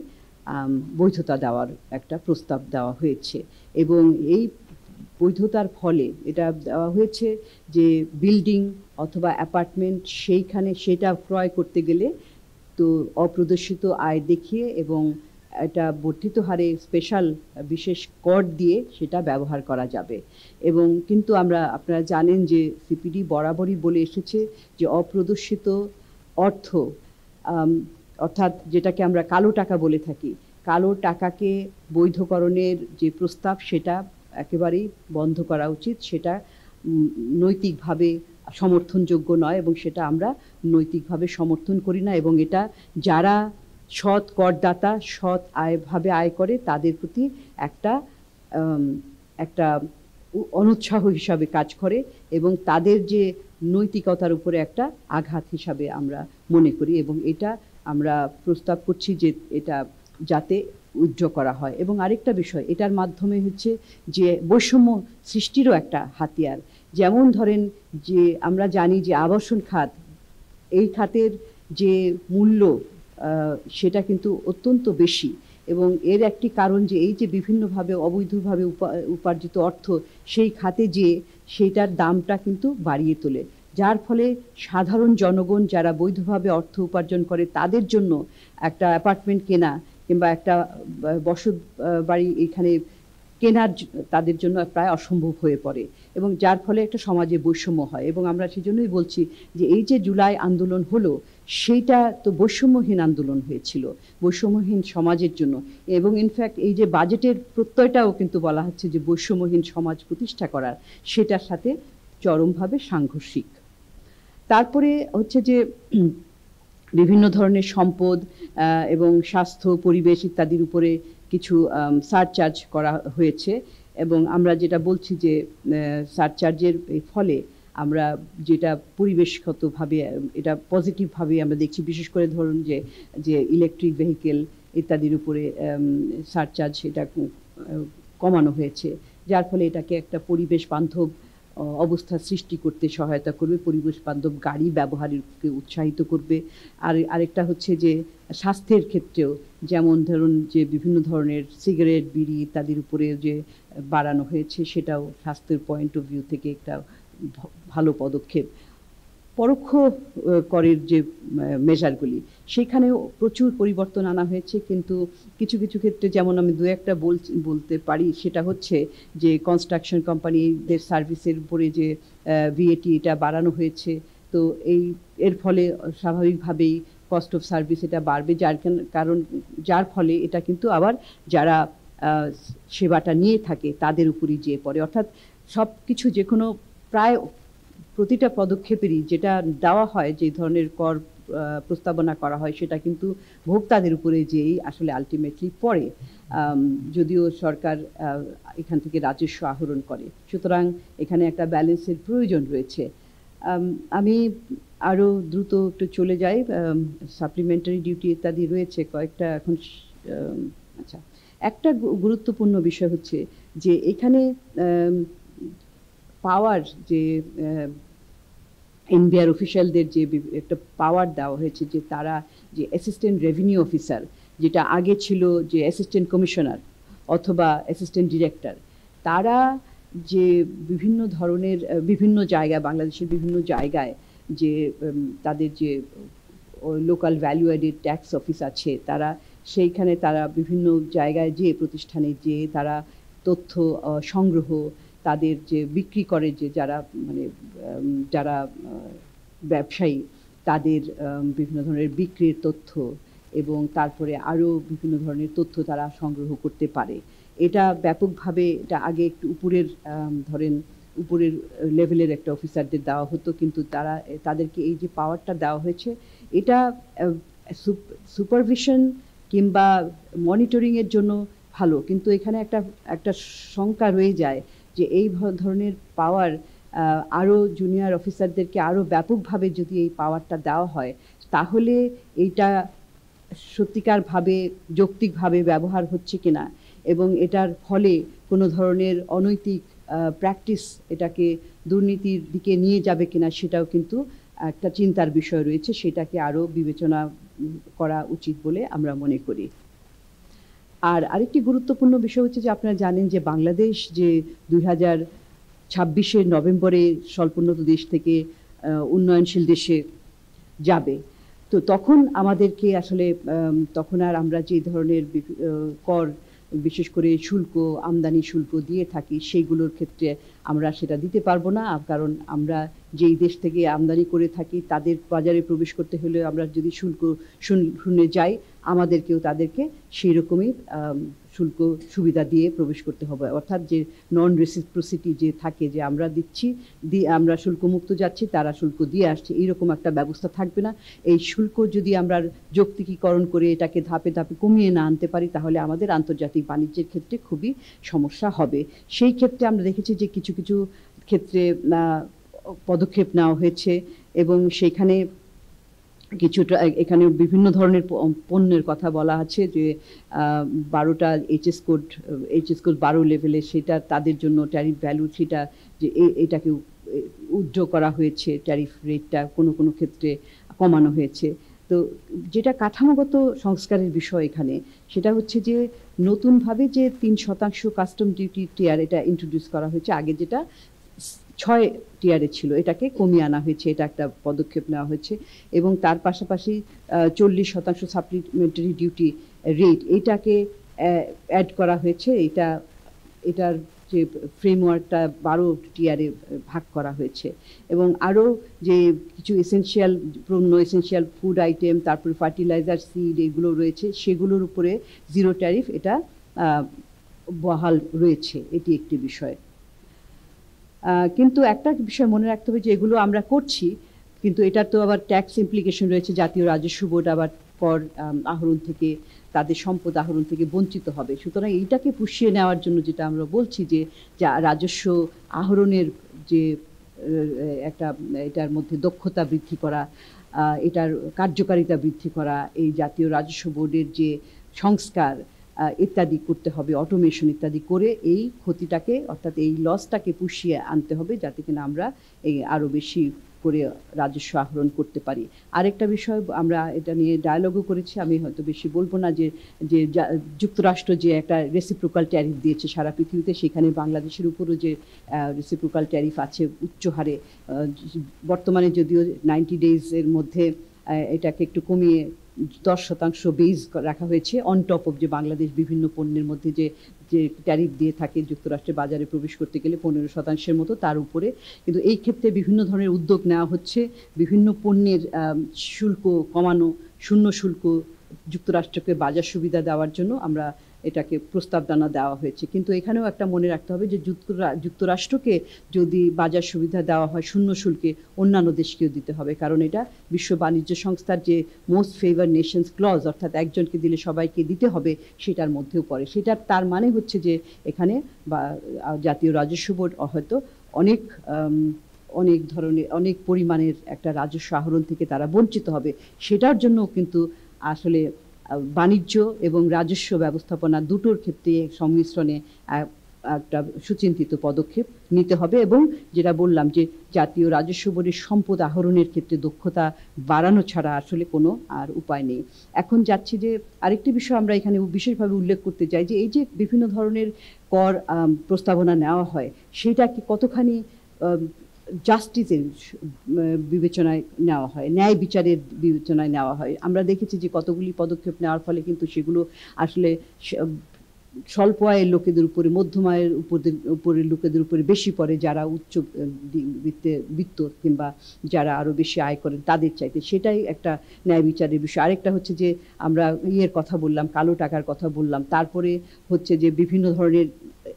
Speaker 1: বৈধতা দেওয়ার একটা প্রস্তাব দেওয়া হয়েছে, এবং এই বৈধতার ফলে এটা দেওয়া হয়েছে যে বিল্ডিং অথবা অ্যাপার্টমেন্ট সেইখানে সেটা ক্রয় করতে গেলে তো অপ্রদর্শিত আয় দেখিয়ে এবং এটা বর্ধিত হারে স্পেশাল বিশেষ কর দিয়ে সেটা ব্যবহার করা যাবে। এবং কিন্তু আপনারা জানেন যে সিপিডি বরাবরই বলে এসেছে যে অপ্রদর্শিত অর্থ, অর্থাৎ যেটাকে আমরা কালো টাকা বলে থাকি, কালো টাকাকে বৈধকরণের যে প্রস্তাব সেটা একেবারেই বন্ধ করা উচিত। সেটা নৈতিকভাবে সমর্থনযোগ্য নয় এবং সেটা আমরা নৈতিকভাবে সমর্থন করি না। এবং এটা যারা সৎ করদাতা, সৎ আয় করে তাদের প্রতি একটা অনুৎসাহ হিসাবে কাজ করে এবং তাদের যে নৈতিকতার উপরে একটা আঘাত হিসাবে আমরা মনে করি। এবং এটা আমরা প্রস্তাব করছি যে এটা যাতে উইথড্র করা হয়। এবং আরেকটা বিষয়, এটার মাধ্যমে হচ্ছে যে বৈষম্য সৃষ্টিরও একটা হাতিয়ার। যেমন ধরেন যে আমরা জানি যে আবাসন খাত, এই খাতের যে মূল্য সেটা কিন্তু অত্যন্ত বেশি, এবং এর একটি কারণ যে এই যে বিভিন্নভাবে অবৈধভাবে উপার্জিত অর্থ সেই খাতে যে সেইটার দামটা কিন্তু বাড়িয়ে তোলে, যার ফলে সাধারণ জনগণ যারা বৈধভাবে অর্থ উপার্জন করে তাদের জন্য একটা অ্যাপার্টমেন্ট কেনা কিংবা একটা বসত বাড়ি এখানে কেনার তাদের জন্য প্রায় অসম্ভব হয়ে পড়ে, এবং যার ফলে একটা সমাজে বৈষম্য হয়। এবং আমরা সেজন্যই বলছি যে এই যে জুলাই আন্দোলন হলো সেইটা তো বৈষম্যহীন আন্দোলন হয়েছিল, বৈষম্যহীন সমাজের জন্য। এবং ইনফ্যাক্ট এই যে বাজেটের প্রত্যয়টাও কিন্তু বলা হচ্ছে যে বৈষম্যহীন সমাজ প্রতিষ্ঠা করার, সেটার সাথে চরমভাবে সাংঘর্ষিক। তারপরে হচ্ছে যে বিভিন্ন ধরনের সম্পদ এবং স্বাস্থ্য, পরিবেশ ইত্যাদির উপরে কিছু সারচার্জ করা হয়েছে। এবং আমরা যেটা বলছি যে সারচার্জের ফলে আমরা যেটা পরিবেশগতভাবে এটা পজিটিভভাবে আমরা দেখছি, বিশেষ করে ধরুন যে ইলেকট্রিক ভেহিকেল ইত্যাদির উপরে সারচার্জ এটা কমানো হয়েছে, যার ফলে এটাকে একটা পরিবেশ বান্ধব অবস্থা সৃষ্টি করতে সহায়তা করবে, পরিবেশ বান্ধব গাড়ি ব্যবহারকে উৎসাহিত করবে। আর আরেকটা হচ্ছে যে স্বাস্থ্যের ক্ষেত্রেও, যেমন ধরুন যে বিভিন্ন ধরনের সিগারেট, বিড়ি ইত্যাদির উপরে যে বাড়ানো হয়েছে, সেটাও স্বাস্থ্যের পয়েন্ট অফ ভিউ থেকে একটা ভালো পদক্ষেপ। পরোক্ষ করের যে মেজারগুলি, সেখানেও প্রচুর পরিবর্তন আনা হয়েছে, কিন্তু কিছু কিছু ক্ষেত্রে, যেমন আমি দু একটা বলতে পারি, সেটা হচ্ছে যে কনস্ট্রাকশন কোম্পানিদের সার্ভিসের উপরে যে ভিএটি এটা বাড়ানো হয়েছে। তো এর ফলে স্বাভাবিকভাবেই কস্ট অফ সার্ভিস এটা বাড়বে, যার ফলে এটা কিন্তু আবার যারা সেবাটা নিয়ে থাকে তাদের উপরই যেয়ে পড়ে। অর্থাৎ সব কিছু, যে কোনো প্রায় প্রতিটা পদক্ষেপেরই যেটা দেওয়া হয়, যে ধরনের কর প্রস্তাবনা করা হয়, সেটা কিন্তু ভোক্তাদের উপরে যেই আসলে আলটিমেটলি পড়ে, যদিও সরকার এখান থেকে রাজস্ব আহরণ করে। সুতরাং এখানে একটা ব্যালেন্সের প্রয়োজন রয়েছে। আমি আরও দ্রুত একটু চলে যাই, সাপ্লিমেন্টারি ডিউটি ইত্যাদি রয়েছে কয়েকটা এখন। আচ্ছা, একটা গুরুত্বপূর্ণ বিষয় হচ্ছে যে এখানে পাওয়ার, যে এনবিআর অফিসিয়ালদের যে একটা পাওয়ার দেওয়া হয়েছে, যে তারা যে অ্যাসিস্ট্যান্ট রেভিনিউ অফিসার, যেটা আগে ছিল যে অ্যাসিস্ট্যান্ট কমিশনার অথবা অ্যাসিস্ট্যান্ট ডিরেক্টর, তারা যে বিভিন্ন ধরনের বিভিন্ন জায়গায়, বাংলাদেশের বিভিন্ন জায়গায় যে তাদের যে local value added tax office আছে, তারা সেইখানে তারা বিভিন্ন জায়গায় প্রতিষ্ঠানে তারা তথ্য সংগ্রহ, তাদের যে বিক্রি করে যে যারা মানে যারা ব্যবসায়ী, তাদের বিভিন্ন ধরনের বিক্রির তথ্য এবং তারপরে আরও বিভিন্ন ধরনের তথ্য তারা সংগ্রহ করতে পারে। এটা ব্যাপকভাবে, এটা আগে একটু উপরের ধরেন উপরের লেভেলের একটা অফিসারদের দেওয়া হতো, কিন্তু তাদেরকে এই যে পাওয়ারটা দেওয়া হয়েছে, এটা সুপারভিশন কিংবা মনিটরিংয়ের জন্য ভালো, কিন্তু এখানে একটা শঙ্কা রয়ে যায় যে এই ধরনের পাওয়ার আরও জুনিয়র অফিসারদেরকে আরও ব্যাপকভাবে যদি এই পাওয়ারটা দেওয়া হয়, তাহলে এইটা সত্যিকারভাবে যৌক্তিকভাবে ব্যবহার হচ্ছে কিনা এবং এটার ফলে কোনো ধরনের অনৈতিক প্র্যাকটিস, এটাকে দুর্নীতির দিকে নিয়ে যাবে কিনা, সেটাও কিন্তু একটা চিন্তার বিষয় রয়েছে। সেটাকে আরও বিবেচনা করা উচিত বলে আমরা মনে করি। আর আরেকটি গুরুত্বপূর্ণ বিষয় হচ্ছে যে আপনারা জানেন যে বাংলাদেশ যে 2026 নভেম্বরে স্বল্পোন্নত দেশ থেকে উন্নয়নশীল দেশে যাবে, তো তখন আমাদেরকে আসলে তখন আর আমরা যে ধরনের কর, বিশেষ করে শুল্ক, আমদানি শুল্ক দিয়ে থাকি, সেইগুলোর ক্ষেত্রে আমরা সেটা দিতে পারবো না, কারণ আমরা যেই দেশ থেকে আমদানি করে থাকি তাদের বাজারে প্রবেশ করতে হলে আমরা যদি শুল্ক শুনে যাই, আমাদেরকেও তাদেরকে সেই রকমই শুল্ক সুবিধা দিয়ে প্রবেশ করতে হবে। অর্থাৎ যে নন রেসিপ্রোসিটি যে থাকে, যে আমরা দিচ্ছি, আমরা শুল্কমুক্ত যাচ্ছি, তারা শুল্ক দিয়ে আসছে, এইরকম একটা ব্যবস্থা থাকবে না। এই শুল্ক যদি আমরা যৌক্তিকীকরণ করে এটাকে ধাপে ধাপে কমিয়ে না আনতে পারি, তাহলে আমাদের আন্তর্জাতিক বাণিজ্যের ক্ষেত্রে খুবই সমস্যা হবে। সেই ক্ষেত্রে আমরা দেখেছি যে কিছু কিছু ক্ষেত্রে পদক্ষেপ নেওয়া হয়েছে এবং সেখানে কিছুটা এখানে বিভিন্ন ধরনের পণ্যের কথা বলা আছে, যে 12টা এইচএস কোড 12 লেভেলে, সেটা তাদের জন্য ট্যারিফ ভ্যালু, সেটা যে এটাকে উইথড্র করা হয়েছে, ট্যারিফ রেটটা কোনো কোনো ক্ষেত্রে কমানো হয়েছে। তো যেটা কাঠামোগত সংস্কারের বিষয় এখানে, সেটা হচ্ছে যে নতুনভাবে যে 3% কাস্টম ডিউটি টিয়ার এটা ইন্ট্রোডিউস করা হয়েছে, আগে যেটা 6 টিয়ারে ছিল, এটাকে কমিয়ে আনা হয়েছে, এটা একটা পদক্ষেপ নেওয়া হয়েছে। এবং তার পাশাপাশি 40% সাপ্লিমেন্টারি ডিউটি রেট, এটাকে অ্যাড করা হয়েছে। এটার যে ফ্রেমওয়ার্কটা 12 টিয়ারে ভাগ করা হয়েছে এবং আরও যে কিছু এসেনশিয়াল ফুড আইটেম, তারপর ফার্টিলাইজার, সিড, এগুলো রয়েছে, সেগুলোর উপরে জিরো ট্যারিফ এটা বহাল রয়েছে। এটি একটি বিষয়। কিন্তু একটা বিষয় মনে রাখতে হবে যে এগুলো আমরা করছি, কিন্তু এটার তো আবার ট্যাক্স ইমপ্লিকেশন রয়েছে। জাতীয় রাজস্ব বোর্ড আবার কর আহরণ থেকে, তাদের সম্পদ আহরণ থেকে বঞ্চিত হবে। সুতরাং এইটাকে পুষিয়ে নেওয়ার জন্য যেটা আমরা বলছি যে রাজস্ব আহরণের যে এটার মধ্যে দক্ষতা বৃদ্ধি করা, এটার কার্যকারিতা বৃদ্ধি করা, এই জাতীয় রাজস্ব বোর্ডের যে সংস্কার ইত্যাদি করতে হবে, অটোমেশন ইত্যাদি করে এই ক্ষতিটাকে, অর্থাৎ এই লসটাকে পুষিয়ে আনতে হবে, যাতে কিনা আমরা আরও বেশি করে রাজস্ব আহরণ করতে পারি। আরেকটা বিষয় আমরা এটা নিয়ে ডায়ালগও করেছি, আমি হয়তো বেশি বলবো না, যে যুক্তরাষ্ট্র যে একটা রেসিপ্রোকাল ট্যারিফ দিয়েছে সারা পৃথিবীতে, সেখানে বাংলাদেশের উপরও যে রেসিপ্রোকাল ট্যারিফ আছে উচ্চ হারে, বর্তমানে যদিও 90 ডেজের মধ্যে এটাকে একটু কমিয়ে 10% বেজ রাখা হয়েছে, অন টপ অফ যে বাংলাদেশ বিভিন্ন পণ্যের মধ্যে যে ট্যারিফ দিয়ে থাকে যুক্তরাষ্ট্রের বাজারে প্রবেশ করতে গেলে 15% মতো, তার উপরে। কিন্তু এই ক্ষেত্রে বিভিন্ন ধরনের উদ্যোগ নেওয়া হচ্ছে, বিভিন্ন পণ্যের শুল্ক কমানো, শূন্য শুল্ক যুক্তরাষ্ট্রকে বাজার সুবিধা দেওয়ার জন্য আমরা এটাকে প্রস্তাবনা দেওয়া হয়েছে। কিন্তু এখানেও একটা মনে রাখতে হবে যে যুক্তরাষ্ট্রকে যদি বাজার সুবিধা দেওয়া হয় শূন্য শুল্কে, অন্যান্য দেশকেও দিতে হবে, কারণ এটা বিশ্ব বাণিজ্য সংস্থার যে মোস্ট ফেভার নেশনস ক্লজ, অর্থাৎ একজনকে দিলে সবাইকে দিতে হবে, সেটার মধ্যেও পড়ে। তার মানে হচ্ছে যে এখানে জাতীয় রাজস্ব বোর্ড হয়তো অনেক ধরনের, অনেক পরিমাণের একটা রাজস্ব আহরণ থেকে তারা বঞ্চিত হবে। সেটার জন্য কিন্তু আসলে বাণিজ্য এবং রাজস্ব ব্যবস্থাপনা দুটোর ক্ষেত্রে সংমিশ্রণে একটা সুচিন্তিত পদক্ষেপ নিতে হবে। এবং যেটা বললাম যে জাতীয় রাজস্ব বোর্ডের সম্পদ আহরণের ক্ষেত্রে দক্ষতা বাড়ানো ছাড়া আসলে কোনো আর উপায় নেই। এখন যাচ্ছি যে আরেকটি বিষয় আমরা এখানে বিশেষভাবে উল্লেখ করতে চাই, যে এই যে বিভিন্ন ধরনের কর প্রস্তাবনা নেওয়া হয়, সেটা কি কতখানি জাস্টিসের বিবেচনায় নেওয়া হয়, ন্যায় বিচারের বিবেচনায় নেওয়া হয়। আমরা দেখেছি যে কতগুলি পদক্ষেপ নেওয়ার ফলে কিন্তু সেগুলো আসলে স্বল্প আয়ের লোকেদের উপরে, মধ্যম আয়ের উপরে লোকেদের উপরে বেশি পড়ে, যারা উচ্চ বিত্ত কিংবা যারা আরও বেশি আয় করেন তাদের চাইতে। সেটাই একটা ন্যায় বিচারের বিষয়। আরেকটা হচ্ছে যে আমরা ইয়ের কথা বললাম, কালো টাকার কথা বললাম, তারপরে হচ্ছে যে বিভিন্ন ধরনের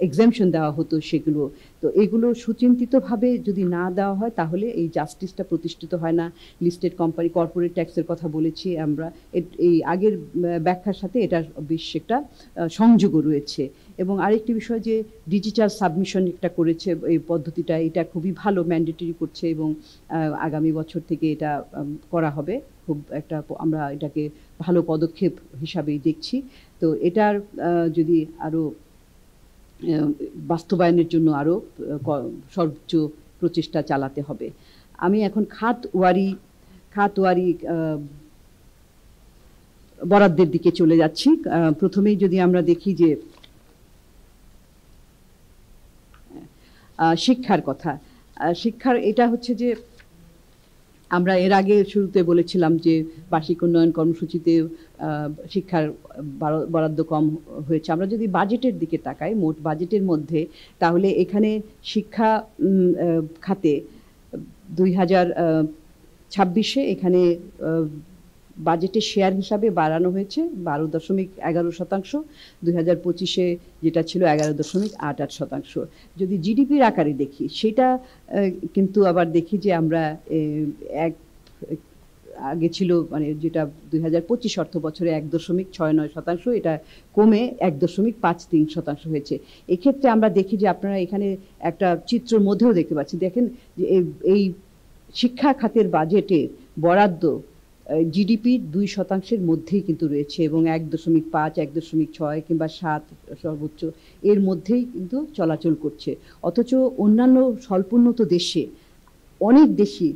Speaker 1: এক্সামশন দেওয়া হতো সেগুলো। তো এগুলো সুচিন্তিতভাবে যদি না দেওয়া হয় তাহলে এই জাস্টিসটা প্রতিষ্ঠিত হয় না। লিস্টেড কোম্পানি, কর্পোরেট ট্যাক্সের কথা বলেছি আমরা, এই আগের ব্যাখ্যার সাথে এটার বেশ একটা সংযোগও রয়েছে। এবং আরেকটি বিষয় যে ডিজিটাল সাবমিশন একটা করেছে এই পদ্ধতিটা, এটা খুবই ভালো, ম্যান্ডেটরি করছে এবং আগামী বছর থেকে এটা করা হবে। খুব একটা আমরা এটাকে ভালো পদক্ষেপ হিসাবেই দেখছি। তো এটার যদি আরও বাস্তবায়নের জন্য আরও সর্বোচ্চ প্রচেষ্টা চালাতে হবে। আমি এখন খাতওয়ারি বরাদ্দের দিকে চলে যাচ্ছি। প্রথমেই যদি আমরা দেখি যে শিক্ষার কথা, শিক্ষার এটা হচ্ছে যে আমরা এর আগে শুরুতে বলেছিলাম যে বার্ষিক উন্নয়ন কর্মসূচিতে শিক্ষার বরাদ্দ কম হয়েছে। আমরা যদি বাজেটের দিকে তাকাই, মোট বাজেটের মধ্যে, তাহলে এখানে শিক্ষা খাতে 2026-এ এখানে বাজেটের শেয়ার হিসাবে বাড়ানো হয়েছে 12.11%, 2025-এ যেটা ছিল 11.88%। যদি জিডিপির আকারে দেখি সেটা কিন্তু আবার দেখি যে আমরা আগে ছিল মানে যেটা 2025 অর্থ বছরে 1.69%, এটা কমে 1.53% হয়েছে। এক্ষেত্রে আমরা দেখি যে আপনারা এখানে একটা চিত্রের মধ্যেও দেখতে পাচ্ছি, দেখেন যে এই শিক্ষা খাতের বাজেটের বরাদ্দ জিডিপির 2% মধ্যেই কিন্তু রয়েছে এবং 1.5, 1.6 কিংবা 7 সর্বোচ্চ এর মধ্যেই কিন্তু চলাচল করছে। অথচ অন্যান্য স্বল্পোন্নত দেশে অনেক দেশই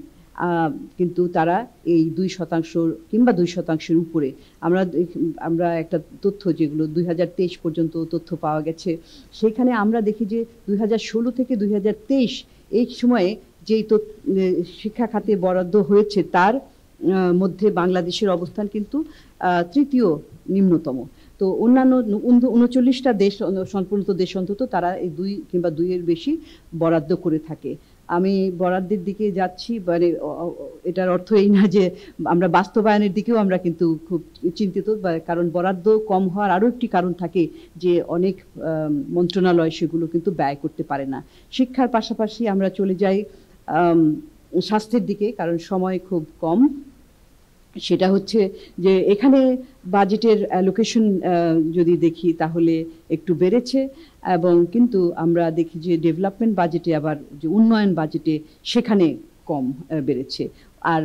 Speaker 1: কিন্তু তারা এই 2% কিংবা 2%-এর উপরে। আমরা একটা তথ্য যেগুলো 2023 পর্যন্ত তথ্য পাওয়া গেছে, সেখানে আমরা দেখি যে 2016 থেকে 2023 এই সময়ে যেই শিক্ষা খাতে বরাদ্দ হয়েছে তার মধ্যে বাংলাদেশের অবস্থান কিন্তু তৃতীয় নিম্নতম। তো অন্যান্য 39টা দেশ, সম্পূর্ণ দেশ অন্তত, তারা এই 2 কিংবা 2-এর বেশি বরাদ্দ করে থাকে। আমি বরাদ্দের দিকে যাচ্ছি, মানে এটার অর্থ এই না যে আমরা বাস্তবায়নের দিকেও আমরা কিন্তু খুব চিন্তিত, কারণ বরাদ্দ কম হওয়ার আরও একটি কারণ থাকে যে অনেক মন্ত্রণালয় সেগুলো কিন্তু ব্যয় করতে পারে না। শিক্ষার পাশাপাশি আমরা চলে যাই স্বাস্থ্যের দিকে, কারণ সময় খুব কম। সেটা হচ্ছে যে এখানে বাজেটের অ্যালোকেশন যদি দেখি তাহলে একটু বেড়েছে, এবং কিন্তু আমরা দেখি যে ডেভেলপমেন্ট বাজেটে, আবার যে উন্নয়ন বাজেটে সেখানে কম বেড়েছে, আর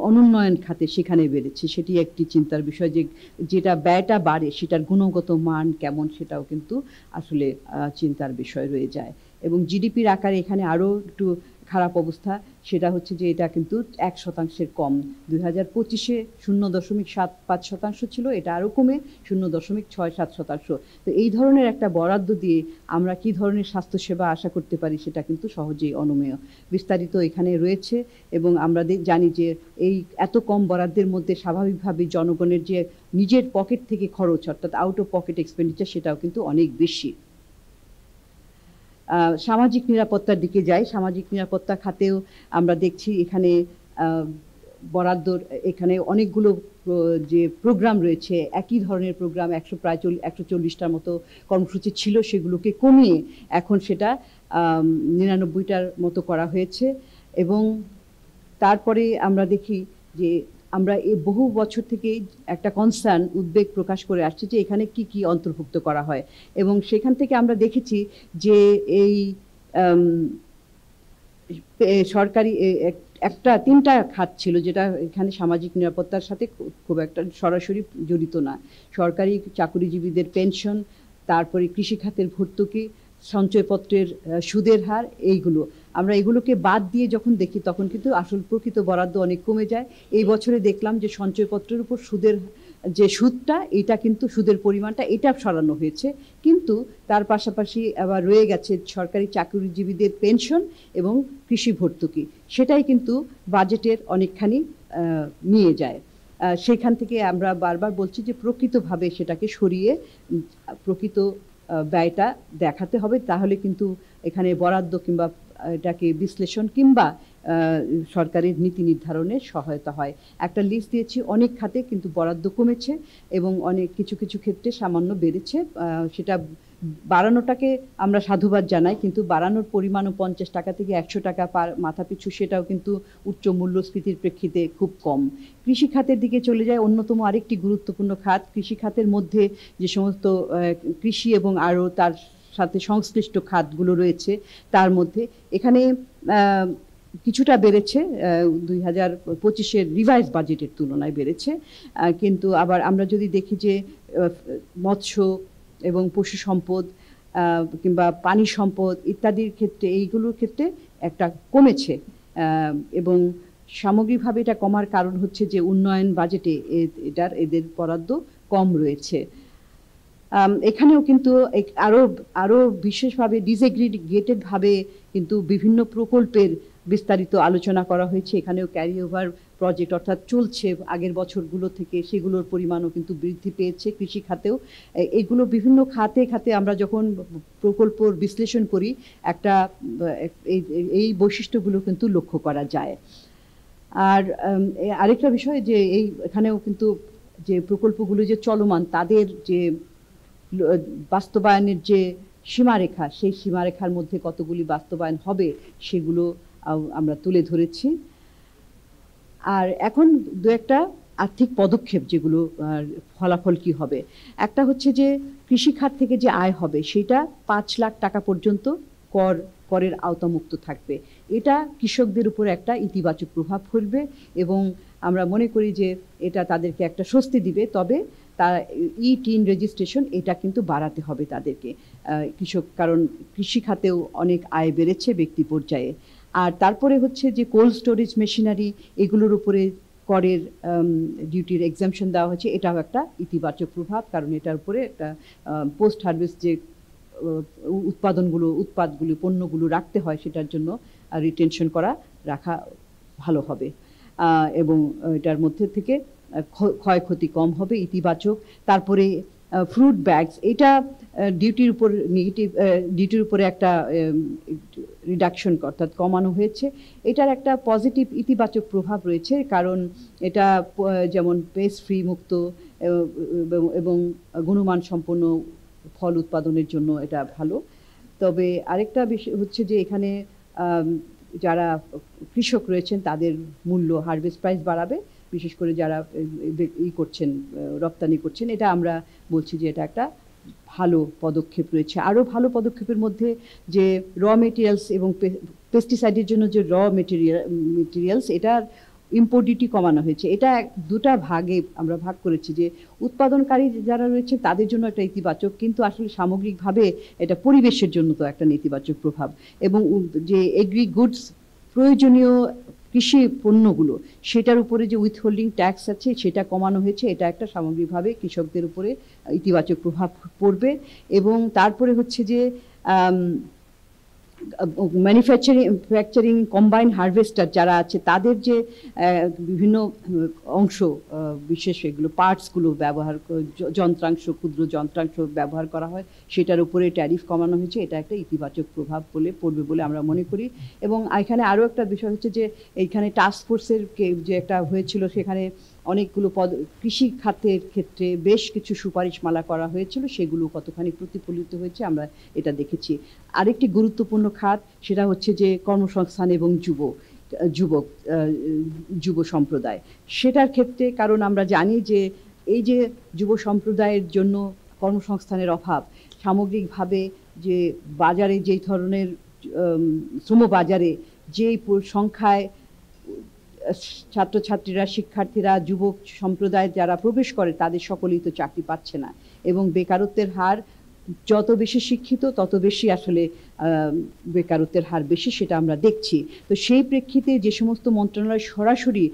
Speaker 1: অনুন্নয়ন খাতে সেখানে বেড়েছে। সেটি একটি চিন্তার বিষয় যে যেটা ব্যয়টা বাড়ে সেটার গুণগত মান কেমন সেটাও কিন্তু আসলে চিন্তার বিষয় রয়ে যায়। এবং জিডিপির আকারে এখানে আরও একটু খারাপ অবস্থা, সেটা হচ্ছে যে এটা কিন্তু 1%-এর কম। 2025-এ 0.75% ছিল, এটা আরও কমে 0.67%। তো এই ধরনের একটা বরাদ্দ দিয়ে আমরা কি ধরনের স্বাস্থ্যসেবা আশা করতে পারি সেটা কিন্তু সহজেই অনুমেয়। বিস্তারিত এখানে রয়েছে, এবং আমরা জানি যে এই এত কম বরাদ্দের মধ্যে স্বাভাবিকভাবে জনগণের যে নিজের পকেট থেকে খরচ, অর্থাৎ আউট অফ পকেট এক্সপেন্ডিচার, সেটাও কিন্তু অনেক বেশি। সামাজিক নিরাপত্তার দিকে যাই। সামাজিক নিরাপত্তা খাতেও আমরা দেখছি এখানে বরাদ্দ, এখানে অনেকগুলো যে প্রোগ্রাম রয়েছে, একই ধরনের প্রোগ্রাম, প্রায় 140টার মতো কর্মসূচি ছিল, সেগুলোকে কমিয়ে এখন সেটা 99টার মতো করা হয়েছে। এবং তারপরে আমরা দেখি যে আমরা এই বহু বছর থেকে একটা কনসার্ন, উদ্বেগ প্রকাশ করে আসছি যে এখানে কি কি অন্তর্ভুক্ত করা হয়, এবং সেখান থেকে আমরা দেখেছি যে এই সরকারি একটা 3টা খাত ছিল যেটা এখানে সামাজিক নিরাপত্তার সাথে খুব একটা সরাসরি জড়িত না। সরকারি চাকুরিজীবীদের পেনশন, তারপরে কৃষি খাতের ভর্তুকি, সঞ্চয়পত্রের সুদের হার, এইগুলো আমরা এগুলোকে বাদ দিয়ে যখন দেখি তখন কিন্তু আসল প্রকৃত বরাদ্দ অনেক কমে যায়। এই বছরে দেখলাম যে সঞ্চয়পত্রের উপর যে সুদটা, এটা কিন্তু সুদের পরিমাণটা এটা সরানো হয়েছে, কিন্তু তার পাশাপাশি আবার রয়ে গেছে সরকারি চাকরিজীবীদের পেনশন এবং কৃষি ভর্তুকি, সেটাই কিন্তু বাজেটের অনেকখানি নিয়ে যায়। সেখান থেকে আমরা বারবার বলছি যে প্রকৃতভাবে সেটাকে সরিয়ে প্রকৃত ব্যয়টা দেখাতে হবে, তাহলে কিন্তু এখানে বরাদ্দ কিংবা এটাকে বিশ্লেষণ কিংবা সরকারের নীতি নির্ধারণে সহায়তা হয়। একটা লিস্ট দিয়েছি, অনেক খাতে কিন্তু বরাদ্দ কমেছে এবং অনেক কিছু কিছু ক্ষেত্রে সামান্য বেড়েছে। সেটা বাড়ানোটাকে আমরা সাধুবাদ জানাই, কিন্তু বাড়ানোর পরিমাণও 50 টাকা থেকে 100 টাকা মাথা পিছু, সেটাও কিন্তু উচ্চ মূল্যস্ফীতির প্রেক্ষিতে খুব কম। কৃষি খাতের দিকে চলে যায়, অন্যতম আরেকটি গুরুত্বপূর্ণ খাত। কৃষি খাতের মধ্যে যে সমস্ত কৃষি এবং আরও তার সাথে সংশ্লিষ্ট খাতগুলো রয়েছে, তার মধ্যে এখানে কিছুটা বেড়েছে, 2025-এর রিভাইজ বাজেটের তুলনায় বেড়েছে, কিন্তু আবার আমরা যদি দেখি যে মৎস্য এবং পশু সম্পদ কিংবা পানি সম্পদ ইত্যাদির ক্ষেত্রে, এইগুলোর ক্ষেত্রে একটা কমেছে, এবং সামগ্রিকভাবে এটা কমার কারণ হচ্ছে যে উন্নয়ন বাজেটে এদের বরাদ্দ কম রয়েছে। এখানেও কিন্তু আরও বিশেষভাবে ডিসএগ্রিগেটেডভাবে কিন্তু বিভিন্ন প্রকল্পের বিস্তারিত আলোচনা করা হয়েছে। এখানেও ক্যারি ওভার প্রজেক্ট অর্থাৎ চলছে আগের বছরগুলো থেকে, সেগুলোর পরিমাণও কিন্তু বৃদ্ধি পেয়েছে কৃষি খাতেও। এগুলো বিভিন্ন খাতে খাতে আমরা যখন প্রকল্পর বিশ্লেষণ করি, একটা এই বৈশিষ্ট্যগুলো কিন্তু লক্ষ্য করা যায়। আর আরেকটা বিষয় যে এখানেও কিন্তু যে প্রকল্পগুলো যে চলমান, তাদের যে বাস্তবায়নের যে সীমারেখা, সেই সীমারেখার মধ্যে কতগুলি বাস্তবায়ন হবে সেগুলো আমরা তুলে ধরেছি। আর এখন দু একটা আর্থিক পদক্ষেপ যেগুলো ফলাফল কি হবে, একটা হচ্ছে যে কৃষিখাত থেকে যে আয় হবে সেটা 5 লাখ টাকা পর্যন্ত করের আওতামুক্ত থাকবে। এটা কৃষকদের উপর একটা ইতিবাচক প্রভাব ফেলবে এবং আমরা মনে করি যে এটা তাদেরকে একটা স্বস্তি দিবে। তবে তার ই-টিন রেজিস্ট্রেশন এটা কিন্তু বাড়াতে হবে তাদেরকে, কারণ কৃষি খাতেও অনেক আয় বেড়েছে ব্যক্তি পর্যায়ে। আর তারপরে হচ্ছে যে কোল্ড স্টোরেজ মেশিনারি, এগুলোর উপরে করের ডিউটির এক্সাম্পশন দেওয়া হয়েছে, এটাও একটা ইতিবাচক প্রভাব, কারণ এটার উপরে একটা পোস্ট হারভেস্ট যে উৎপাদগুলো পণ্যগুলো রাখতে হয়, সেটার জন্য রিটেনশন রাখা ভালো হবে এবং এটার মধ্যে থেকে ক্ষয়ক্ষতি কম হবে, ইতিবাচক। তারপরে ফ্রুট ব্যাগস, এটা ডিউটির উপরে একটা রিডাকশন অর্থাৎ কমানো হয়েছে। এটার একটা পজিটিভ ইতিবাচক প্রভাব রয়েছে, কারণ এটা যেমন পেস্ট ফ্রি মুক্ত এবং গুণমান সম্পন্ন ফল উৎপাদনের জন্য এটা ভালো। তবে আরেকটা বিষয় হচ্ছে যে এখানে যারা কৃষক রয়েছেন তাদের মূল্য, হারভেস্ট প্রাইস বাড়াবে, বিশেষ করে যারা রপ্তানি করছেন। এটা আমরা বলছি যে এটা একটা ভালো পদক্ষেপ রয়েছে। আরও ভালো পদক্ষেপের মধ্যে যে র মেটেরিয়ালস এবং পেস্টিসাইডের জন্য যে র মেটেরিয়ালস, এটার ইম্পোর্ট ডিউটি কমানো হয়েছে। এটা দুটা ভাগে আমরা ভাগ করেছি, যে উৎপাদনকারী যারা রয়েছে তাদের জন্য একটা ইতিবাচক, কিন্তু আসলে সামগ্রিকভাবে এটা পরিবেশের জন্য তো একটা নেতিবাচক প্রভাব। এবং যে এগ্রি গুডস, প্রয়োজনীয় কৃষি পণ্যগুলো, সেটার উপরে যে উইথহোল্ডিং ট্যাক্স আছে সেটা কমানো হয়েছে। এটা একটা সামগ্রিকভাবে কৃষকদের উপরে ইতিবাচক প্রভাব পড়বে। এবং তারপরে হচ্ছে যে ম্যানুফ্যাকচারিং কম্বাইন হারভেস্টার যারা আছে, তাদের যে বিভিন্ন অংশ, বিশেষ এগুলো পার্টসগুলো ব্যবহার, যন্ত্রাংশ, ক্ষুদ্র যন্ত্রাংশ ব্যবহার করা হয়, সেটার উপরে ট্যারিফ কমানো হয়েছে। এটা একটা ইতিবাচক প্রভাব পড়বে বলে আমরা মনে করি। এবং এখানে আরও একটা বিষয় হচ্ছে যে এইখানে টাস্কফোর্সের যে একটা হয়েছিল, সেখানে অনেকগুলো কৃষি খাতের ক্ষেত্রে বেশ কিছু সুপারিশমালা করা হয়েছিল, সেগুলো কতখানি প্রতিফলিত হয়েছে আমরা এটা দেখেছি। আরেকটি গুরুত্বপূর্ণ খাত, সেটা হচ্ছে যে কর্মসংস্থান এবং যুব সম্প্রদায়, সেটার ক্ষেত্রে, কারণ আমরা জানি যে এই যে যুব সম্প্রদায়ের জন্য কর্মসংস্থানের অভাব, সামগ্রিকভাবে যে বাজারে যেই ধরনের শ্রমবাজারে যেই সংখ্যায় ছাত্রছাত্রীরা, শিক্ষার্থীরা, যুবক সম্প্রদায় যারা প্রবেশ করে, তাদের সকলেই তো চাকরি পাচ্ছে না, এবং বেকারত্বের হার, যত বেশি শিক্ষিত তত বেশি আসলে বেকারত্বের হার বেশি, সেটা আমরা দেখছি। তো সেই প্রেক্ষিতে যে সমস্ত মন্ত্রণালয় সরাসরি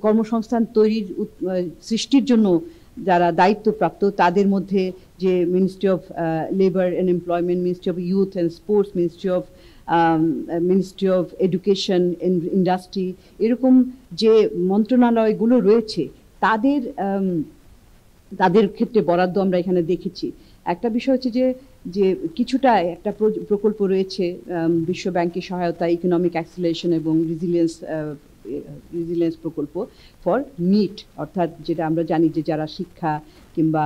Speaker 1: কর্মসংস্থান তৈরির সৃষ্টির জন্য যারা দায়িত্বপ্রাপ্ত তাদের মধ্যে যে ministry of labour and employment, ministry of youth and sports, ministry of education, industry, এরকম যে মন্ত্রণালয়গুলো রয়েছে তাদের তাদের ক্ষেত্রে বরাদ্দ আমরা এখানে দেখেছি। একটা বিষয় হচ্ছে যে কিছুটা একটা প্রকল্প রয়েছে বিশ্ব ব্যাংকের সহায়তা, ইকোনমিক অ্যাক্সিলারেশন এবং রিজিলিয়েন্স প্রকল্প ফর নিট, অর্থাৎ যেটা আমরা জানি যে যারা শিক্ষা কিংবা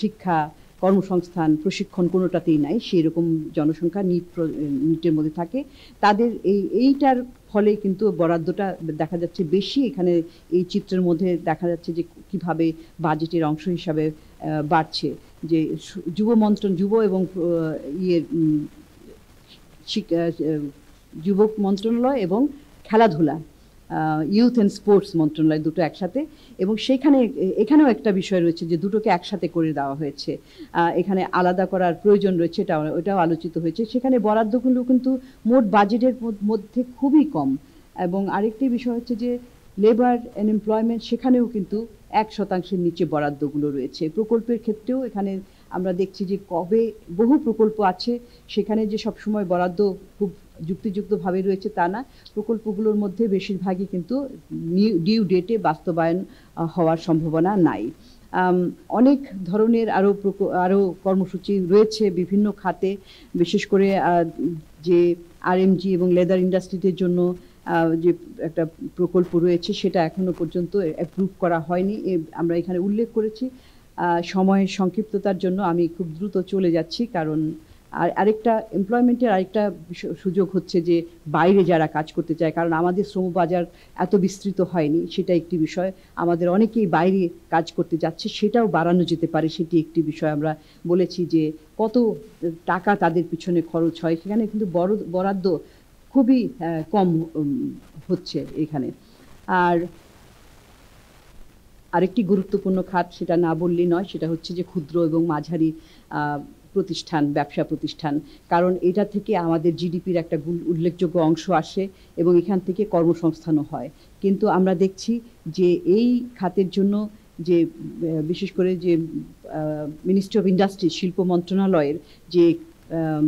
Speaker 1: শিক্ষা, কর্মসংস্থান, প্রশিক্ষণ কোনোটাতেই নাই, সেই রকম জনসংখ্যা নিটের মধ্যে থাকে, তাদের এইটার ফলে কিন্তু বরাদ্দটা দেখা যাচ্ছে বেশি। এখানে এই চিত্রের মধ্যে দেখা যাচ্ছে যে কিভাবে বাজেটের অংশ হিসাবে বাড়ছে, যে যুব এবং যুবক মন্ত্রণালয় এবং খেলাধুলা, ইউথ অ্যান্ড স্পোর্টস মন্ত্রণালয় দুটো একসাথে, এবং এখানেও একটা বিষয় রয়েছে যে দুটোকে একসাথে করে দেওয়া হয়েছে। এখানে আলাদা করার প্রয়োজন রয়েছে, ওটাও আলোচিত হয়েছে। সেখানে বরাদ্দগুলো কিন্তু মোট বাজেটের মধ্যে খুবই কম। এবং আরেকটি বিষয় হচ্ছে যে লেবার অ্যান্ড এমপ্লয়মেন্ট, সেখানেও কিন্তু 1% নিচে বরাদ্দগুলো রয়েছে। প্রকল্পের ক্ষেত্রেও এখানে আমরা দেখছি যে বহু প্রকল্প আছে, সেখানে যে সবসময় বরাদ্দ খুব যুক্তিযুক্তভাবে রয়েছে তা না। প্রকল্পগুলোর মধ্যে বেশিরভাগই কিন্তু ডিউ ডেটে বাস্তবায়ন হওয়ার সম্ভাবনা নাই। অনেক ধরনের আরও কর্মসূচি রয়েছে বিভিন্ন খাতে, বিশেষ করে যে আরএমজি এবং লেদার ইন্ডাস্ট্রিদের জন্য যে একটা প্রকল্প রয়েছে সেটা এখনো পর্যন্ত অ্যাপ্রুভ করা হয়নি। আমরা এখানে উল্লেখ করেছি। সময়ের সংক্ষিপ্ততার জন্য আমি খুব দ্রুত চলে যাচ্ছি, কারণ আরেকটা এমপ্লয়মেন্টের আরেকটা সুযোগ হচ্ছে যে বাইরে যারা কাজ করতে চায়, কারণ আমাদের শ্রমবাজার এত বিস্তৃত হয়নি, সেটা একটি বিষয়। আমাদের অনেকেই বাইরে কাজ করতে যাচ্ছে, সেটাও বাড়ানো যেতে পারে, সেটি একটি বিষয়। আমরা বলেছি যে কত টাকা তাদের পিছনে খরচ হয়, সেখানে কিন্তু বরাদ্দ খুবই কম হচ্ছে এখানে। আর আরেকটি গুরুত্বপূর্ণ খাত, সেটা না বললেই নয়, সেটা হচ্ছে যে ক্ষুদ্র এবং মাঝারি প্রতিষ্ঠান, ব্যবসা প্রতিষ্ঠান, কারণ এটা থেকে আমাদের জিডিপির একটা উল্লেখযোগ্য অংশ আসে এবং এখান থেকে কর্মসংস্থানও হয়। কিন্তু আমরা দেখছি যে এই খাতের জন্য যে বিশেষ করে যে মিনিস্ট্রি অফ ইন্ডাস্ট্রি, শিল্প মন্ত্রণালয়ের যে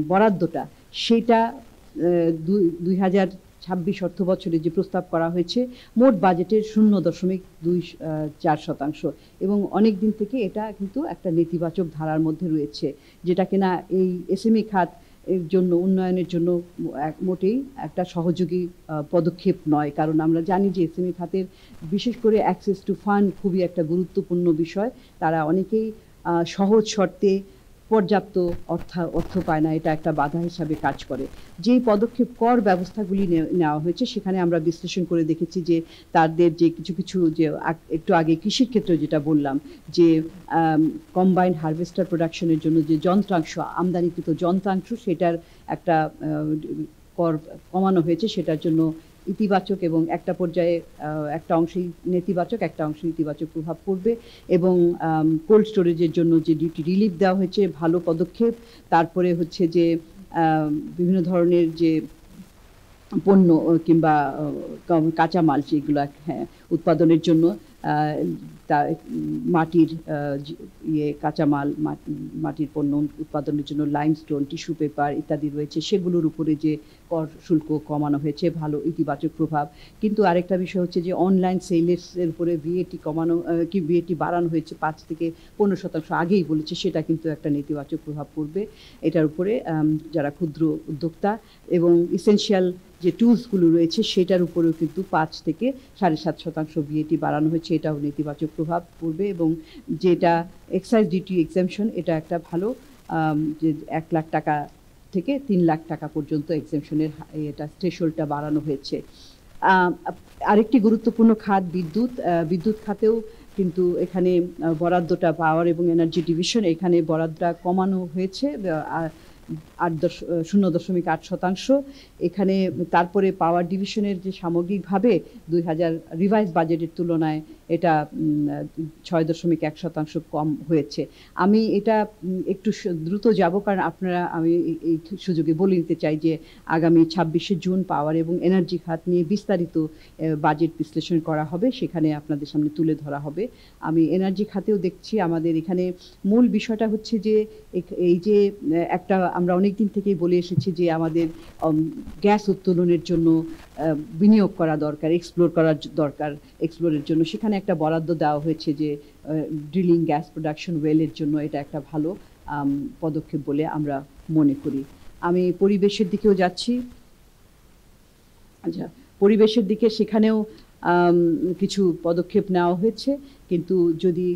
Speaker 1: বরাদ্দটা, সেটা 2026 অর্থ বছরে যে প্রস্তাব করা হয়েছে মোট বাজেটের 0.24%, এবং অনেক দিন থেকে এটা কিন্তু একটা নেতিবাচক ধারার মধ্যে রয়েছে, যেটা কিনা এই এসএমই খাত এর জন্য, উন্নয়নের জন্য মোটেই একটা সহযোগী পদক্ষেপ নয়। কারণ আমরা জানি যে এসএমই খাতের বিশেষ করে অ্যাক্সেস টু ফান্ড খুবই একটা গুরুত্বপূর্ণ বিষয়। তারা অনেকেই সহজ শর্তে পর্যাপ্ত অর্থ পায় না, এটা একটা বাধা হিসাবে কাজ করে। যেই পদক্ষেপ কর ব্যবস্থাগুলি নেওয়া হয়েছে, সেখানে আমরা বিশ্লেষণ করে দেখেছি যে তাদের যে কিছু যে একটু আগে কৃষির ক্ষেত্রে যেটা বললাম, যে কম্বাইন্ড হারভেস্টার প্রোডাকশনের জন্য যে যন্ত্রাংশ, আমদানিকৃত যন্ত্রাংশ, সেটার একটা কর কমানো হয়েছে, সেটার জন্য ইতিবাচক এবং একটা পর্যায়ে একটা অংশেই নেতিবাচক, একটা অংশে ইতিবাচক প্রভাব পড়বে। এবং কোল্ড স্টোরেজের জন্য যে ডিউটি রিলিফ দেওয়া হয়েছে, ভালো পদক্ষেপ। তারপরে হচ্ছে যে বিভিন্ন ধরনের যে পণ্য কিংবা কাঁচামাল যেগুলো উৎপাদনের জন্য মাটির কাঁচামাল, মাটির পণ্য উৎপাদনের জন্য লাইমস্টোন, টিস্যু পেপার ইত্যাদি রয়েছে, সেগুলোর উপরে যে কর শুল্ক কমানো হয়েছে, ভালো ইতিবাচক প্রভাব। কিন্তু আরেকটা বিষয় হচ্ছে যে অনলাইন সেলের উপরে ভিএটি বাড়ানো হয়েছে 5 থেকে 15%, আগেই বলেছে, সেটা কিন্তু একটা নেতিবাচক প্রভাব পড়বে এটার উপরে। যারা ক্ষুদ্র উদ্যোক্তা এবং ইসেনশিয়াল যে টুলসগুলো রয়েছে, সেটার উপরেও কিন্তু 5 থেকে 7.5% ভিএটি বাড়ানো হয়েছে, এটাও নেতিবাচক প্রভাব পড়বে। এবং যেটা এক্সাইজ ডিউটি এক্সাম্পশন, এটা একটা ভালো, যে 1 লাখ টাকা থেকে 3 লাখ টাকা পর্যন্ত এক্সাম্পশনের এটা থ্রেশহোল্ডটা বাড়ানো হয়েছে। আরেকটি গুরুত্বপূর্ণ খাত বিদ্যুৎ খাতেও কিন্তু এখানে বরাদ্দটা পাওয়ার এবং এনার্জি ডিভিশন, এখানে বরাদ্দটা কমানো হয়েছে 0.8%। এখানে তারপরে পাওয়ার ডিভিশনের যে সামগ্রিকভাবে 2000 রিভাইজ বাজেটের তুলনায় এটা 6.1% কম হয়েছে। আমি এটা একটু দ্রুত যাব, কারণ আমি এই সুযোগে বলে নিতে চাই যে আগামী 26শে জুন পাওয়ার এবং এনার্জি খাত নিয়ে বিস্তারিত বাজেট বিশ্লেষণ করা হবে, সেখানে আপনাদের সামনে তুলে ধরা হবে। আমি এনার্জি খাতেও দেখছি আমাদের এখানে মূল বিষয়টা হচ্ছে যে এই যে একটা আমরা অনেক দিন থেকেই বলে এসেছি যে আমাদের গ্যাস উত্তোলনের জন্য বিনিয়োগ করা দরকার, এক্সপ্লোরের জন্য সেখানে একটা বরাদ্দ দেওয়া হয়েছে যে ড্রিলিং গ্যাস প্রোডাকশন ওয়েলের জন্য। এটা একটা ভালো পদক্ষেপ বলে আমরা মনে করি। আমি পরিবেশের দিকেও যাচ্ছি। আচ্ছা, পরিবেশের দিকে সেখানেও কিছু পদক্ষেপ নেওয়া হয়েছে, কিন্তু যদি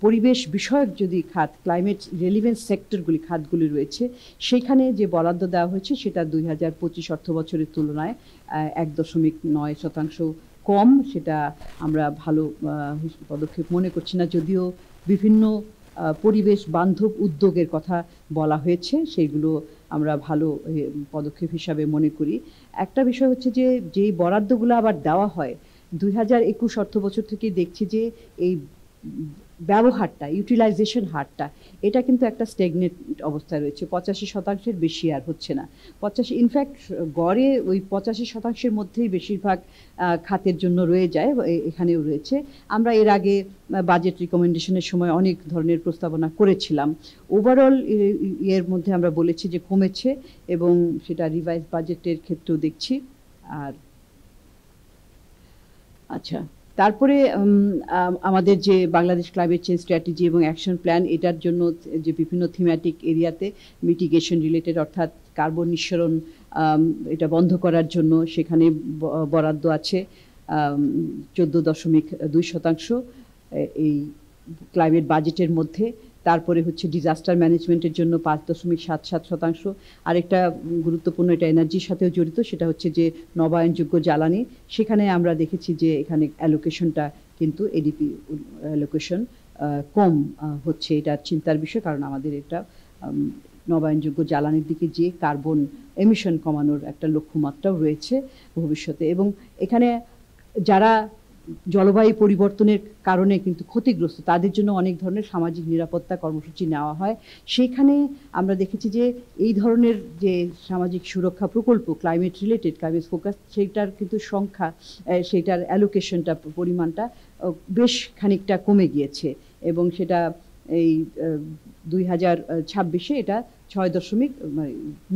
Speaker 1: পরিবেশ বিষয়ক যদি খাত, ক্লাইমেট রেলিভেন্স সেক্টরগুলি খাতগুলি রয়েছে, সেখানে যে বরাদ্দ দেওয়া হয়েছে সেটা 2025 অর্থ বছরের তুলনায় 1.9% কম। সেটা আমরা ভালো পদক্ষেপ মনে করছি না, যদিও বিভিন্ন পরিবেশ বান্ধব উদ্যোগের কথা বলা হয়েছে, সেইগুলো আমরা ভালো পদক্ষেপ হিসাবে মনে করি। একটা বিষয় হচ্ছে যে যেই বরাদ্দগুলো আবার দেওয়া হয় 2021 অর্থ বছর থেকে দেখছি যে এই ব্যবহারটা, ইউটিলাইজেশন হারটা, এটা কিন্তু একটা স্টেগনেট অবস্থায় রয়েছে। 85%-এর বেশি আর হচ্ছে না। ইনফ্যাক্ট গড়ে ওই 85%-এর মধ্যেই বেশিরভাগ খাতের জন্য রয়ে যায়, এখানেও রয়েছে। আমরা এর আগে বাজেট রিকমেন্ডেশনের সময় অনেক ধরনের প্রস্তাবনা করেছিলাম। ওভারঅল এর মধ্যে আমরা বলেছি যে কমেছে, এবং সেটা রিভাইজ বাজেটের ক্ষেত্রেও দেখছি। আর আচ্ছা, তারপরে আমাদের যে বাংলাদেশ ক্লাইমেট চেঞ্জ স্ট্র্যাটেজি এবং অ্যাকশন প্ল্যান, এটার জন্য যে বিভিন্ন থিম্যাটিক এরিয়াতে মিটিগেশন রিলেটেড, অর্থাৎ কার্বন নিঃসরণ এটা বন্ধ করার জন্য সেখানে বরাদ্দ আছে 14.2% এই ক্লাইমেট বাজেটের মধ্যে। তারপরে হচ্ছে ডিজাস্টার ম্যানেজমেন্টের জন্য 5.77%। আরেকটা গুরুত্বপূর্ণ, এটা এনার্জির সাথেও জড়িত, সেটা হচ্ছে যে নবায়নযোগ্য জ্বালানি। সেখানে আমরা দেখেছি যে এখানে অ্যালোকেশনটা কিন্তু এডিপি অ্যালোকেশন কম হচ্ছে। এটা চিন্তার বিষয়, কারণ আমাদের এটা নবায়নযোগ্য জ্বালানির দিকে যে কার্বন এমিশন কমানোর একটা লক্ষ্যমাত্রাও রয়েছে ভবিষ্যতে। এবং এখানে যারা জলবায়ু পরিবর্তনের কারণে কিন্তু ক্ষতিগ্রস্ত, তাদের জন্য অনেক ধরনের সামাজিক নিরাপত্তা কর্মসূচি নেওয়া হয়। সেইখানে আমরা দেখেছি যে এই ধরনের যে সামাজিক সুরক্ষা প্রকল্প, ক্লাইমেট রিলেটেড, ক্লাইমেট ফোকাস, সেইটার কিন্তু সংখ্যা, সেইটার অ্যালোকেশনটা, পরিমাণটা বেশ খানিকটা কমে গিয়েছে, এবং সেটা এই 2026-এ এটা 6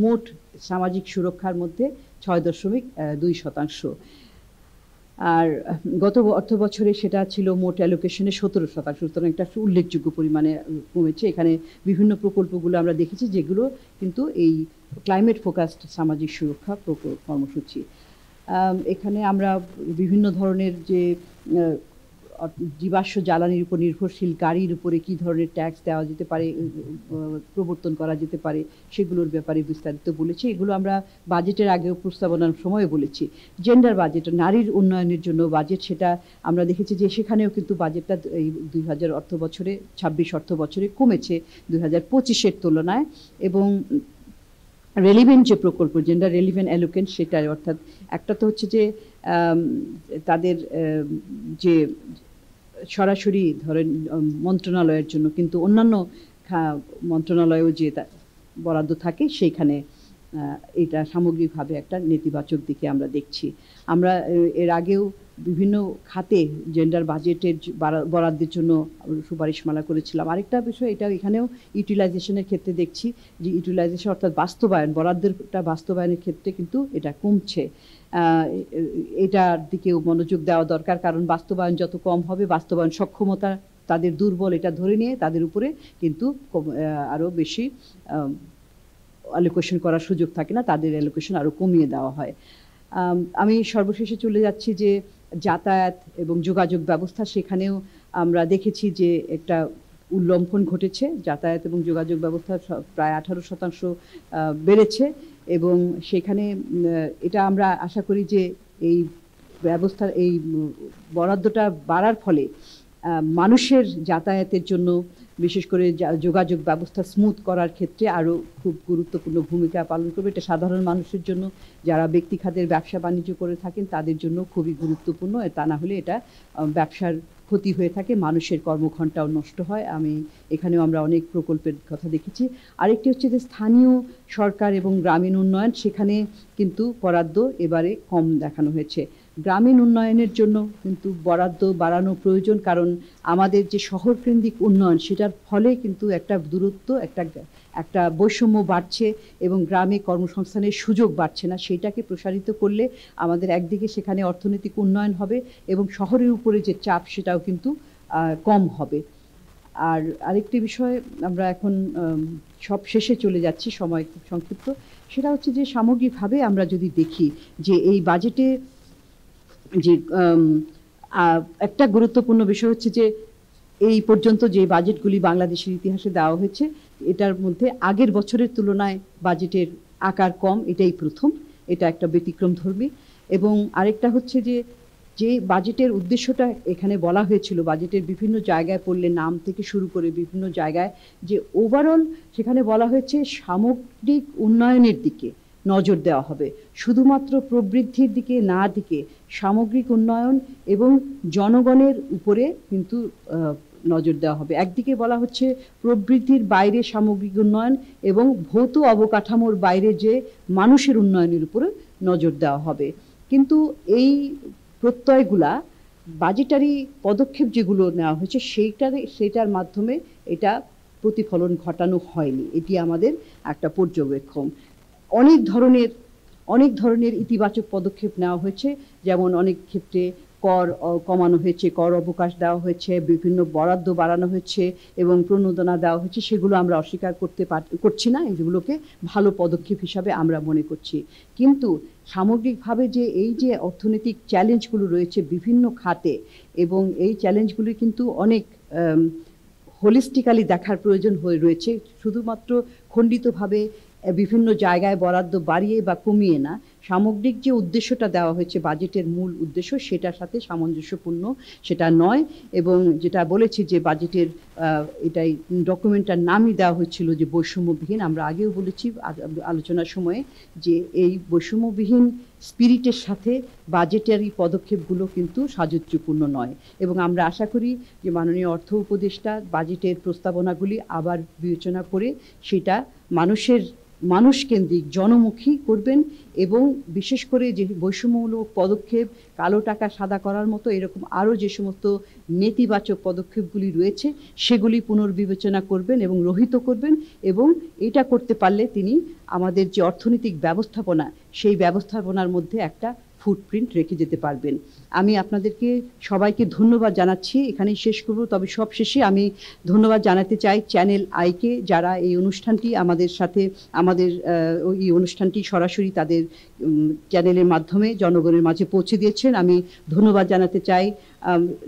Speaker 1: মোট সামাজিক সুরক্ষার মধ্যে 6.2%। আর গত অর্থ বছরে সেটা ছিল মোট অ্যালোকেশনে 17%, সুতরাং একটা উল্লেখযোগ্য পরিমাণে কমেছে। এখানে বিভিন্ন প্রকল্পগুলো আমরা দেখেছি যেগুলো কিন্তু এই ক্লাইমেট ফোকাসড সামাজিক সুরক্ষা কর্মসূচি। এখানে আমরা বিভিন্ন ধরনের যে জীবাশ্ম জ্বালানির উপর নির্ভরশীল গাড়ির উপরে কী ধরনের ট্যাক্স দেওয়া যেতে পারে, প্রবর্তন করা যেতে পারে, সেগুলোর ব্যাপারে বিস্তারিত বলেছি। এগুলো আমরা বাজেটের আগেও প্রস্তাবনার সময় বলেছি। জেন্ডার বাজেট, নারীর উন্নয়নের জন্য বাজেট, সেটা আমরা দেখেছি যে সেখানেও কিন্তু বাজেটটা এই 26 অর্থ বছরে কমেছে 2025-এর তুলনায়। এবং রেলিভেন্ট যে প্রকল্প, জেন্ডার রেলিভেন্ট অ্যালোকেন্ট, সেটা অর্থাৎ একটা তো হচ্ছে যে তাদের যে সরাসরি ধরেন মন্ত্রণালয়ের জন্য, কিন্তু অন্যান্য মন্ত্রণালয়েও যে বরাদ্দ থাকে, সেইখানে এটা সামগ্রিকভাবে একটা নেতিবাচক দিকে আমরা দেখছি। আমরা এর আগেও বিভিন্ন খাতে জেন্ডার বাজেটের বরাদ্দের জন্য সুপারিশমালা করেছিলাম। আরেকটা বিষয়, এটা এখানেও ইউটিলাইজেশনের ক্ষেত্রে দেখছি যে ইউটিলাইজেশন অর্থাৎ বাস্তবায়ন, বরাদ্দেরটা বাস্তবায়নের ক্ষেত্রে কিন্তু এটা কমছে। এটার দিকেও মনোযোগ দেওয়া দরকার, কারণ বাস্তবায়ন যত কম হবে, বাস্তবায়ন সক্ষমতা তাদের দুর্বল, এটা ধরে নিয়ে তাদের উপরে কিন্তু আরও বেশি অ্যালোকেশন করার সুযোগ থাকে না, তাদের অ্যালোকেশন আরও কমিয়ে দেওয়া হয়। আমি সর্বশেষে চলে যাচ্ছি যে যাতায়াত এবং যোগাযোগ ব্যবস্থা, সেখানেও আমরা দেখেছি যে একটা উল্লঙ্ঘন ঘটেছে। যাতায়াত এবং যোগাযোগ ব্যবস্থা প্রায় 18% বেড়েছে, এবং সেখানে এটা আমরা আশা করি যে এই ব্যবস্থার এই বরাদ্দটা বাড়ার ফলে মানুষের যাতায়াতের জন্য বিশেষ করে যোগাযোগ ব্যবস্থা স্মুথ করার ক্ষেত্রে আরও খুব গুরুত্বপূর্ণ ভূমিকা পালন করবে। এটা সাধারণ মানুষের জন্য, যারা ব্যক্তি খাতের ব্যবসা বাণিজ্য করে থাকেন তাদের জন্য খুবই গুরুত্বপূর্ণ। তা না হলে এটা ব্যবসার ক্ষতি হয়ে থাকে, মানুষের কর্মঘণ্টাও নষ্ট হয়। এখানেও আমরা অনেক প্রকল্পের কথা দেখেছি। আরেকটি হচ্ছে যে স্থানীয় সরকার এবং গ্রামীণ উন্নয়ন, সেখানে কিন্তু বরাদ্দ এবারে কম দেখানো হয়েছে। গ্রামীণ উন্নয়নের জন্য কিন্তু বরাদ্দ বাড়ানো প্রয়োজন, কারণ আমাদের যে শহরকেন্দ্রিক উন্নয়ন সেটার ফলে কিন্তু একটা দূরত্ব, একটা বৈষম্য বাড়ছে এবং গ্রামে কর্মসংস্থানের সুযোগ বাড়ছে না। সেইটাকে প্রসারিত করলে আমাদের একদিকে সেখানে অর্থনৈতিক উন্নয়ন হবে এবং শহরের উপরে যে চাপ সেটাও কিন্তু কম হবে। আর আরেকটি বিষয়, আমরা এখন সব শেষে চলে যাচ্ছি, সময় খুব সংক্ষিপ্ত, সেটা হচ্ছে যে সামগ্রিকভাবে আমরা যদি দেখি যে এই বাজেটে যে একটা গুরুত্বপূর্ণ বিষয় হচ্ছে যে এই পর্যন্ত যে বাজেটগুলি বাংলাদেশের ইতিহাসে দেওয়া হয়েছে এটার মধ্যে আগের বছরের তুলনায় বাজেটের আকার কম, এটাই প্রথম, এটা একটা ব্যতিক্রমধর্মী। এবং আরেকটা হচ্ছে যে বাজেটের উদ্দেশ্যটা এখানে বলা হয়েছিল, বাজেটের বিভিন্ন জায়গায় পড়লে নাম থেকে শুরু করে বিভিন্ন জায়গায় যে ওভারঅল সেখানে বলা হয়েছে সামগ্রিক উন্নয়নের দিকে নজর দেওয়া হবে, শুধুমাত্র প্রবৃদ্ধির দিকে না দিকে সামগ্রিক উন্নয়ন এবং জনগণের উপরে কিন্তু নজর দেওয়া হবে। একদিকে বলা হচ্ছে প্রবৃদ্ধির বাইরে সামগ্রিক উন্নয়ন এবং ভৌত অবকাঠামোর বাইরে যে মানুষের উন্নয়নের উপরে নজর দেওয়া হবে। কিন্তু এই প্রত্যয়গুলা বাজেটারি পদক্ষেপ যেগুলো নেওয়া হয়েছে সেইটার মাধ্যমে এটা প্রতিফলন ঘটানো হয়নি। এটি আমাদের একটা পর্যবেক্ষণ। অনেক ধরনের ইতিবাচক পদক্ষেপ নেওয়া হয়েছে, যেমন অনেক ক্ষেত্রে কর কমানো হয়েছে, কর অবকাশ দেওয়া হয়েছে, বিভিন্ন বরাদ্দ বাড়ানো হয়েছে এবং প্রণোদনা দেওয়া হয়েছে। সেগুলো আমরা অস্বীকার করছি না, এগুলোকে ভালো পদক্ষেপ হিসাবে আমরা মনে করছি। কিন্তু সামগ্রিকভাবে এই যে অর্থনৈতিক চ্যালেঞ্জগুলো রয়েছে বিভিন্ন খাতে, এবং এই চ্যালেঞ্জগুলি কিন্তু অনেক হোলিস্টিক্যালি দেখার প্রয়োজন হয়ে রয়েছে, শুধুমাত্র খণ্ডিতভাবে বিভিন্ন জায়গায় বরাদ্দ বাড়িয়ে বা কমিয়ে না। সামগ্রিক যে উদ্দেশ্যটা দেওয়া হয়েছে, বাজেটের মূল উদ্দেশ্য, সেটার সাথে সামঞ্জস্যপূর্ণ সেটা নয়। এবং যেটা বলেছি যে বাজেটের এটাই ডকুমেন্টটার নামই দেওয়া হয়েছিল যে বৈষম্যবিহীন। আমরা আগেও বলেছি আলোচনার সময়ে যে এই বৈষম্যবিহীন স্পিরিটের সাথে বাজেটারি পদক্ষেপগুলো কিন্তু সাযুজ্যপূর্ণ নয়। এবং আমরা আশা করি যে মাননীয় অর্থ উপদেষ্টা বাজেটের প্রস্তাবনাগুলি আবার বিবেচনা করে সেটা মানুষকেন্দ্রিক জনমুখী করবেন, এবং বিশেষ করে যে বৈষম্যমূলক পদক্ষেপ, কালো টাকা সাদা করার মতো এরকম আরও যে সমস্ত নেতিবাচক পদক্ষেপগুলি রয়েছে সেগুলি পুনর্বিবেচনা করবেন এবং রহিত করবেন। এবং এটা করতে পারলে তিনি আমাদের যে অর্থনৈতিক ব্যবস্থাপনা, সেই ব্যবস্থাপনার মধ্যে একটা ফুটপ্রিন্ট রেখে যেতে পারবেন। আমি আপনাদেরকে সবাইকে ধন্যবাদ জানাচ্ছি, এখানেই শেষ করব। তবে সব শেষে আমি ধন্যবাদ জানাতে চাই চ্যানেল আইকে, যারা এই অনুষ্ঠানটি এই অনুষ্ঠানটি সরাসরি তাদের চ্যানেলের মাধ্যমে জনগণের মাঝে পৌঁছে দিয়েছেন। আমি ধন্যবাদ জানাতে চাই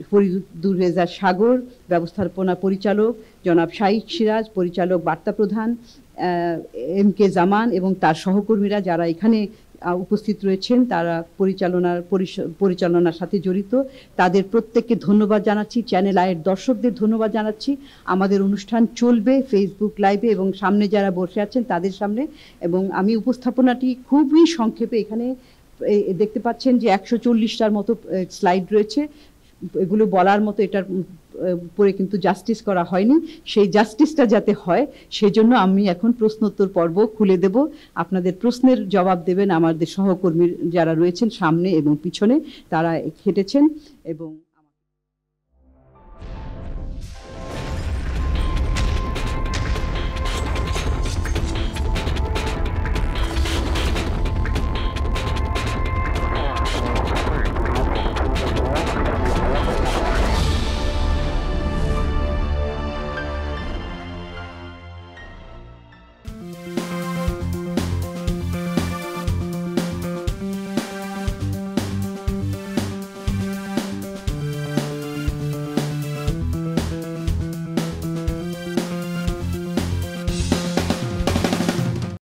Speaker 1: ফরিদুর রেজা সাগর, ব্যবস্থাপনা পরিচালক, জনাব শাইখ সিরাজ, পরিচালক বার্তা প্রধান, MK জামান এবং তার সহকর্মীরা যারা এখানে উপস্থিত রয়েছেন, তারা পরিচালনার সাথে জড়িত, তাদের প্রত্যেককে ধন্যবাদ জানাচ্ছি। চ্যানেল আইয়ের দর্শকদের ধন্যবাদ জানাচ্ছি। আমাদের অনুষ্ঠান চলবে ফেসবুক লাইভে এবং সামনে যারা বসে আছেন তাদের সামনে। এবং আমি উপস্থাপনাটি খুবই সংক্ষেপে, এখানে দেখতে পাচ্ছেন যে 140টার মতো স্লাইড রয়েছে, এগুলো বলার মতো এটার উপরে কিন্তু জাস্টিস করা হয়নি। সেই জাস্টিসটা যাতে হয় সেজন্য আমি এখন প্রশ্নোত্তর পর্ব খুলে দেব। আপনাদের প্রশ্নের জবাব দেবেন আমাদের সহকর্মী যারা রয়েছেন সামনে এবং পিছনে, তারা খেটেছেন এবং